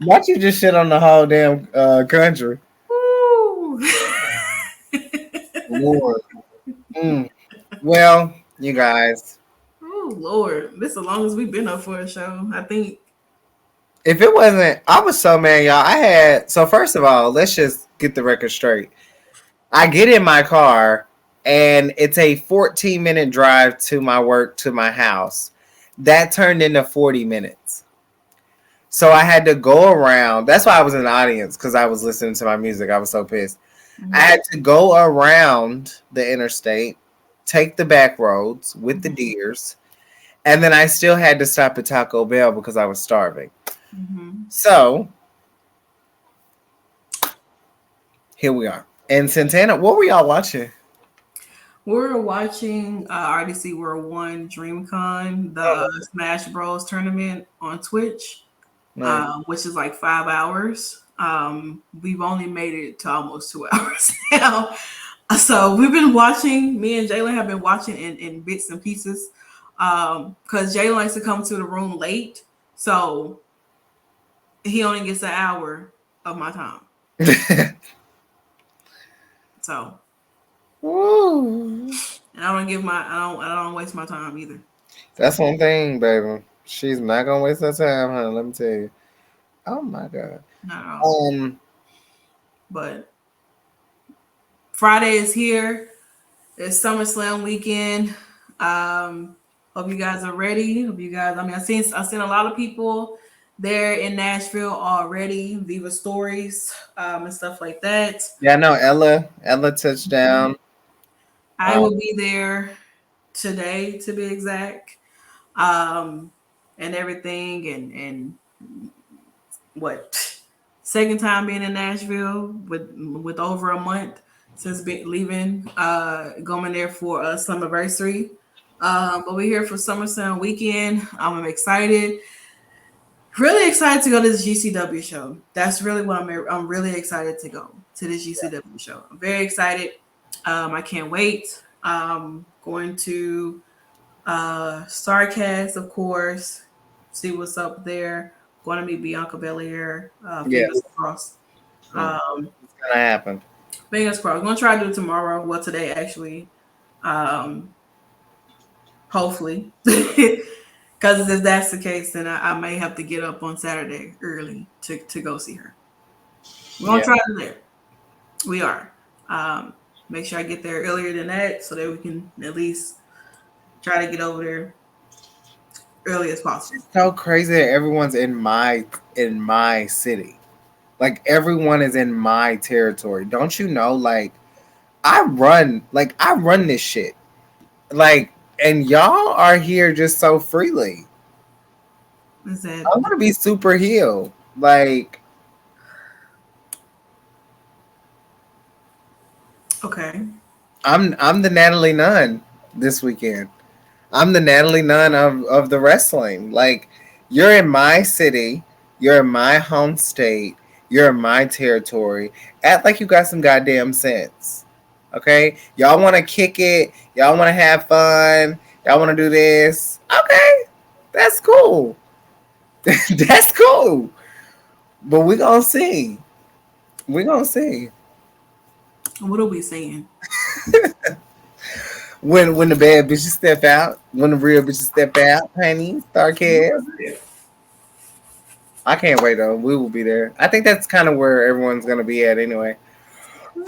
Why you just shit on the whole damn country? Woo. Lord. Well, you guys, Oh Lord, this is the longest we've been up for a show. I think. if it wasn't, I was so mad, y'all. So first of all, let's just get the record straight. I get in my car and it's a 14-minute drive to my work to my house. That turned into 40 minutes. So I had to go around. That's why I was in the audience, because I was listening to my music. I was so pissed. I had to go around the interstate, take the back roads with the deers, and then I still had to stop at Taco Bell because I was starving. So here we are. And Santana, what were y'all watching? We're watching RDC World 1 DreamCon, the Smash Bros tournament on Twitch, which is like 5 hours. We've only made it to almost 2 hours now. So we've been watching, me and Jalen have been watching in bits and pieces, because Jalen likes to come to the room late. So he only gets an hour of my time. So, Woo. and I don't waste my time either. That's one thing, baby. She's not gonna waste her time, honey. Let me tell you. Oh my god. Not at all. But Friday is here. It's SummerSlam weekend. Hope you guys are ready. I've seen a lot of people there in Nashville already, Viva stories, and stuff like that. Yeah, I know Ella touched down. I will be there today, to be exact, and everything. And what, second time being in Nashville with over a month since leaving, going there for a Summerversary. But we're here for SummerSlam weekend. I'm excited. Really excited to go to this GCW show. That's really what I'm really excited to go to this GCW show. I'm very excited. I can't wait. Going to Starcast, of course. See what's up there. Going to meet Bianca Belair. Fingers crossed. It's gonna happen. Fingers crossed. I'm gonna try to do it tomorrow. Well, today actually. Hopefully. Because if that's the case, then I may have to get up on Saturday early to go see her. We're going to try to there. We are. Make sure I get there earlier than that so that we can at least try to get over there early as possible. It's so crazy that everyone's in my city. Like, everyone is in my territory. Don't you know? Like, I run this shit. Like, and y'all are here just so freely. I want to be super healed. Like, okay. I'm the Natalie Nunn this weekend. I'm the Natalie Nunn of the wrestling. Like, you're in my city, you're in my home state, you're in my territory. Act like you got some goddamn sense. Okay? Y'all want to kick it. Y'all want to have fun. Y'all want to do this. Okay. That's cool. That's cool. But we're going to see. We're going to see. What are we saying? When the bad bitches step out. When the real bitches step out. Honey. Starcast. I can't wait, though. We will be there. I think that's kind of where everyone's going to be at anyway.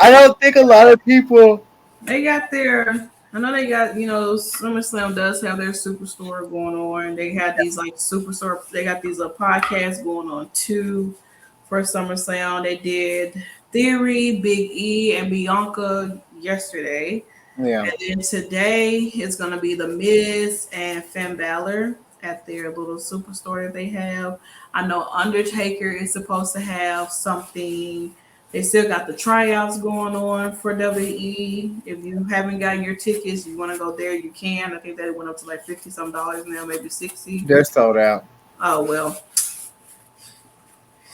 I don't think a lot of people. They got their. I know they got, SummerSlam does have their Superstore going on. They had these like Superstore. They got these podcasts going on too for SummerSlam. They did Theory, Big E, and Bianca yesterday. Yeah. And then today it's gonna be The Miz and Finn Balor at their little Superstore that they have. I know Undertaker is supposed to have something. They still got the tryouts going on for WWE. If you haven't gotten your tickets, you want to go there, you can. I think that went up to like $50-some now, maybe $60. They're sold out. Oh, well.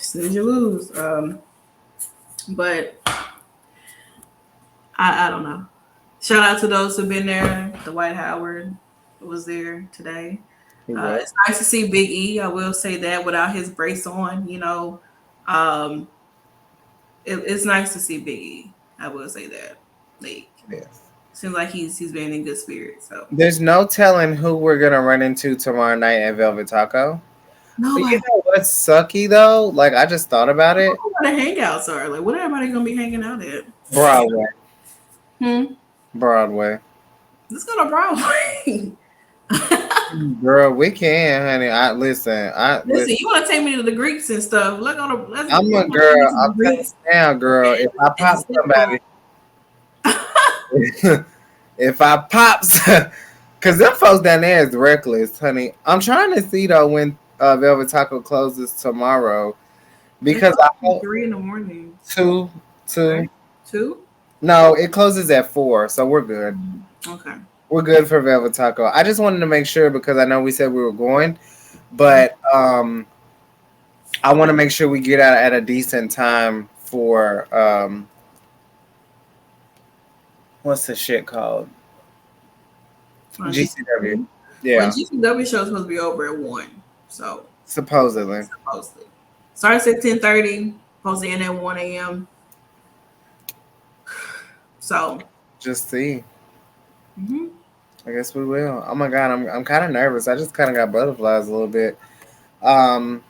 Soon as you lose. But I don't know. Shout out to those who've been there. Dwight Howard was there today. It's nice to see Big E. I will say that without his brace on, It's nice to see Biggie. I will say that. Like, Yes. seems like he's been in good spirits. So There's no telling who we're gonna run into tomorrow night at Velvet Taco. But nobody you know what's sucky though? Like I just thought about it. what the hangouts are. Like, what everybody gonna be hanging out at? Broadway. Broadway. Let's go to Broadway. Girl, we can, honey. Listen, you want to take me to the Greeks and stuff? Let's go to. I'm a girl. I'm telling you now, girl. If I pop somebody, if I pop, because them folks down there is reckless, honey. I'm trying to see though when Velvet Taco closes tomorrow, because I hope 3 in the morning. Two. Two. No, it closes at 4, so we're good. Okay. We're good for Velvet Taco. I just wanted to make sure because I know we said we were going, but I want to make sure we get out at a decent time for what's the shit called? GCW. Yeah. Well, GCW show is supposed to be over at 1. So supposedly. Starts at 10:30. Supposed to end at 1 a.m. So just see. I guess we will. Oh my god, I'm kind of nervous. I just kind of got butterflies a little bit. What are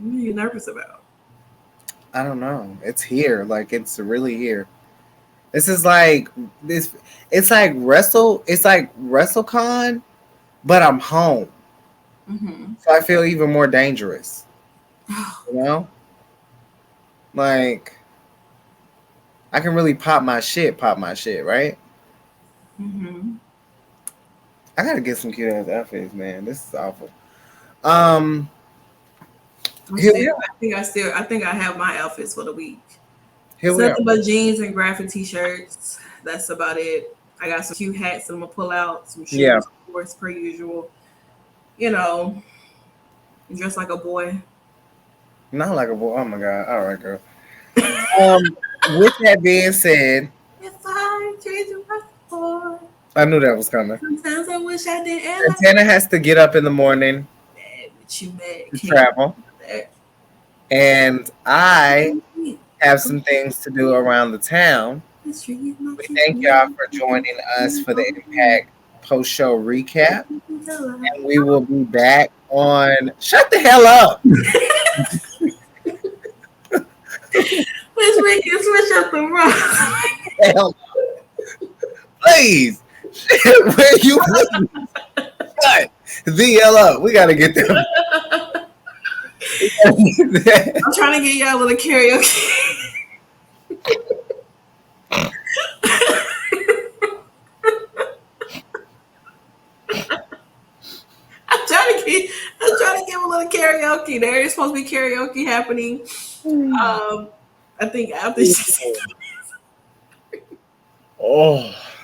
you nervous about? I don't know. It's here. Like it's really here. This is like this. It's like WrestleCon, but I'm home. So I feel even more dangerous. You know, like I can really pop my shit, right? I gotta get some cute ass outfits, man. This is awful. I think I have my outfits for the week. Nothing but jeans and graphic t-shirts. That's about it. I got some cute hats that I'm gonna pull out, some shoes, of course, per usual. You know, dress like a boy. Not like a boy. Oh my god. All right, girl. With that being said, if I treat you like a boy, I knew that was coming. Sometimes I wish I didn't. Santana has to get up in the morning to travel. And I have some things to do around the town. We thank y'all for joining us for the Impact post-show recap. And we will be back on... Shut the hell up! We can switch up the rock. Hell no. Please. Where you putting? The hell up. We gotta get them. I'm trying to get y'all with a karaoke. I'm trying to get a little karaoke. There is supposed to be karaoke happening. I think after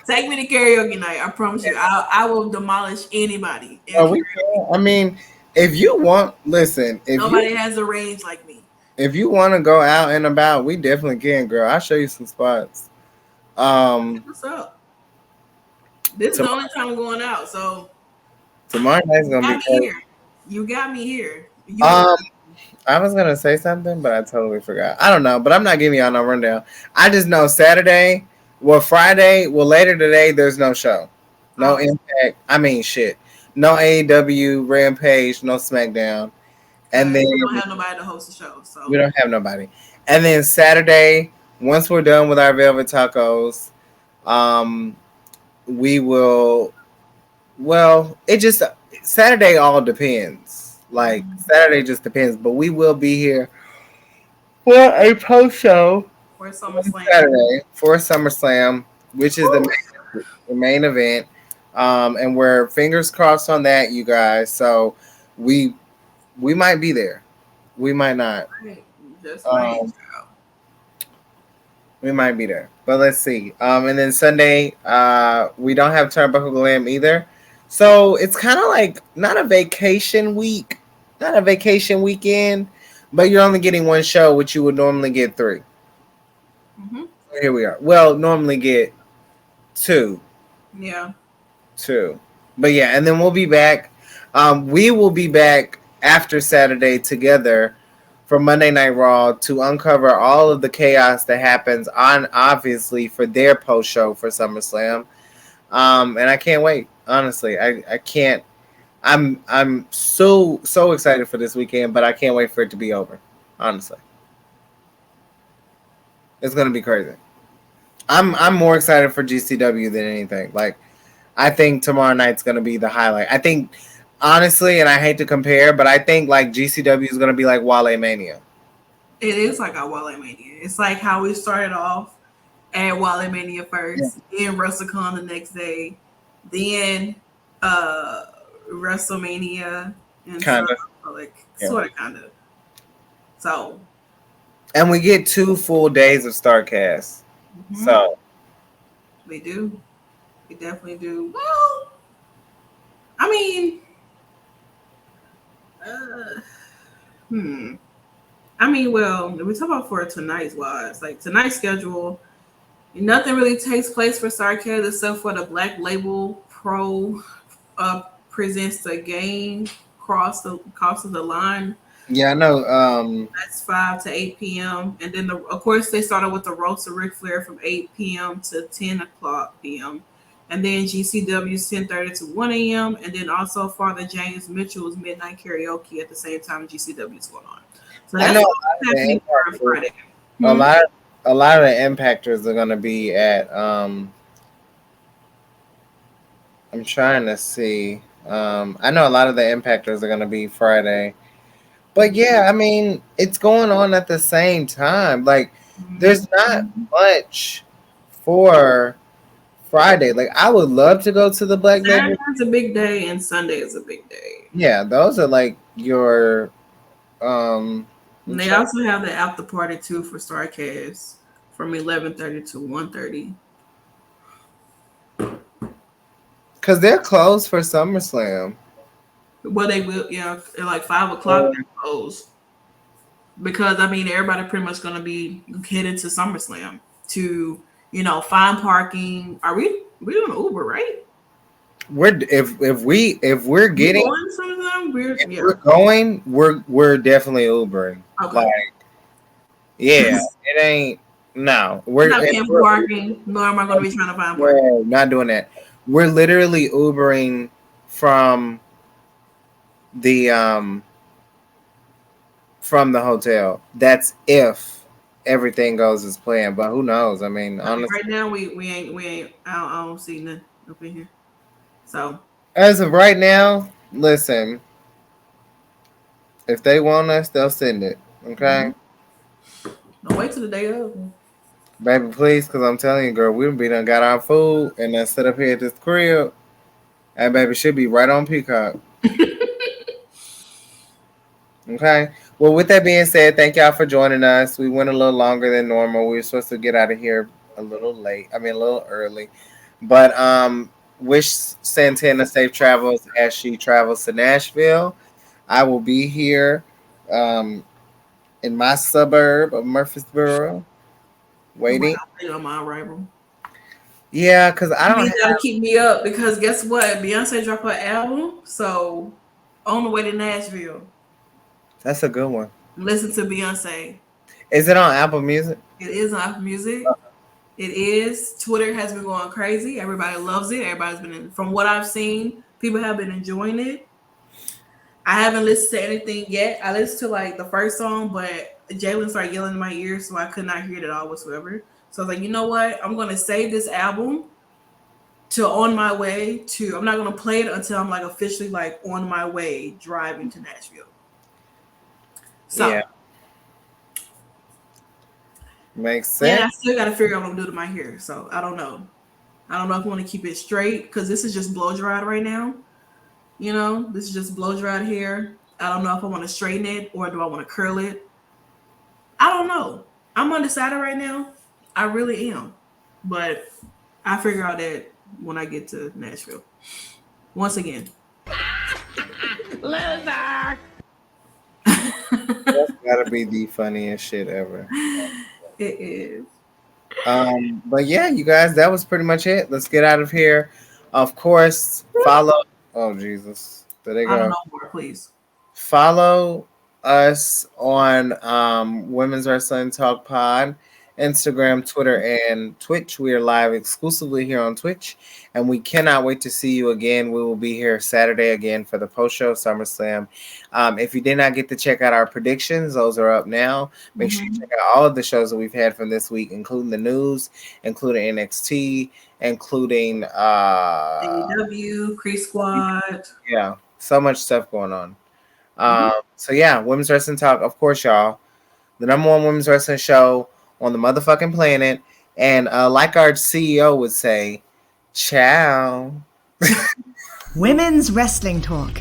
take me to karaoke night. I promise you, I will demolish anybody. I mean, if you want, listen. If nobody has a range like me. If you want to go out and about, we definitely can, girl. I'll show you some spots. What's up? This is the only time I'm going out, so tomorrow night's gonna be crazy. You got me here. I was gonna say something, but I totally forgot. I don't know, but I'm not giving y'all no rundown. I just know Friday, later today, there's no show. No Impact. I mean, shit. No AEW, Rampage, no SmackDown. And then we don't have nobody to host the show. So we don't have nobody. And then Saturday, once we're done with our Velvet Tacos, we will. Well, Saturday all depends. Like Saturday just depends, but we will be here for a post show for SummerSlam. Saturday for SummerSlam, which is the main event. And we're fingers crossed on that, you guys. So we might be there. We might not. We might be there. But let's see. And then Sunday, we don't have Turnbuckle Glam either. So it's kind of like not a vacation week, not a vacation weekend, but you're only getting one show, which you would normally get 3. Here we are. Well, normally get 2. Yeah. 2. But yeah, and then we'll be back. We will be back after Saturday together for Monday Night Raw to uncover all of the chaos that happens on obviously for their post show for SummerSlam. And I can't wait. Honestly, I can't. I'm so excited for this weekend, but I can't wait for it to be over. Honestly, it's gonna be crazy. I'm more excited for GCW than anything. Like, I think tomorrow night's gonna be the highlight. I think honestly, and I hate to compare, but I think like GCW is gonna be like Wale Mania. It is like a Wale Mania. It's like how we started off at Wale Mania first, then WrestleCon the next day, then WrestleMania, and Kinda. sort of, kind of. So, and we get 2 full days of StarCast. So we do. We definitely do. Well, I mean, well, we talk about for tonight's wise, like tonight's schedule, nothing really takes place for StarCast except for the Black Label Pro presents the game crosses the line. yeah, I know. That's 5 to 8 p.m. And then of course they started with the roast of Ric Flair from 8 p.m. to 10 o'clock p.m. And then GCW's 10:30 to 1 a.m. And then also Father James Mitchell's Midnight Karaoke at the same time GCW's going on. So that's what's happening for Friday. A lot of the impactors are gonna be at I'm trying to see. I know a lot of the impactors are gonna be Friday. But yeah, I mean, it's going on at the same time. Like, there's not much for Friday. Like, I would love to go to the Black Label. Saturday's a big day and Sunday is a big day. Yeah, those are like your and they also have the after party too for StarCast from 11:30 to 1:30. Because they're closed for SummerSlam. Well, they will, yeah, at like 5 o'clock they're closed. Because I mean everybody pretty much gonna be headed to SummerSlam to, find parking. Are we doing Uber, right? We're definitely Ubering. Okay. Like, yeah, it ain't. No, we're not paying for parking. Nor am I going to be trying to find parking. We're not doing that. We're literally Ubering from the hotel. That's if everything goes as planned. But who knows? I mean, honestly, right now we ain't. I don't see nothing up in here. So as of right now, listen. If they want us, they'll send it. Okay. Don't wait till the day of. Baby, please, because I'm telling you, girl, we done got our food and then sit up here at this crib. And baby, should be right on Peacock. Okay. Well, with that being said, thank y'all for joining us. We went a little longer than normal. We were supposed to get out of here a little early. But wish Santana safe travels as she travels to Nashville. I will be here in my suburb of Murfreesboro waiting. On my arrival. Yeah, because I don't. You gotta keep me up because guess what? Beyonce dropped her album, so on the way to Nashville. That's a good one. Listen to Beyonce. Is it on Apple Music? It is on Apple Music. It is. Twitter has been going crazy. Everybody loves it. Everybody's been, from what I've seen, people have been enjoying it. I haven't listened to anything yet. I listened to like the first song, but Jalen started yelling in my ear, so I could not hear it at all whatsoever. So I was like, you know what? I'm going to save this album to on my way to, I'm not going to play it until I'm like officially like on my way driving to Nashville. So, yeah. Makes sense. Yeah, I still got to figure out what I'm doing to my hair. So I don't know. I don't know if I want to keep it straight because this is just blow dried right now. This is just blow dried hair. I don't know if I want to straighten it or do I want to curl it. I don't know. I'm undecided right now. I really am. But I figure out that when I get to Nashville. Once again. Loser! That's gotta be the funniest shit ever. It is. But yeah, you guys, that was pretty much it. Let's get out of here. Of course, follow. Oh Jesus, there they go. I don't know more, please. Follow us on Women's Wrestling Talk Pod, Instagram, Twitter, and Twitch. We are live exclusively here on Twitch, and we cannot wait to see you again. We will be here Saturday again for the post-show SummerSlam. If you did not get to check out our predictions, those are up now. Make sure you check out all of the shows that we've had from this week, including the news, including NXT, including AEW, Crease Squad. Yeah, so much stuff going on. So yeah, Women's Wrestling Talk, of course, y'all. The number one women's wrestling show on the motherfucking planet. And like our CEO would say, ciao. Women's Wrestling Talk,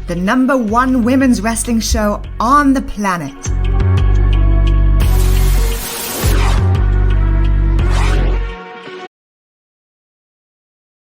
the number one women's wrestling show on the planet.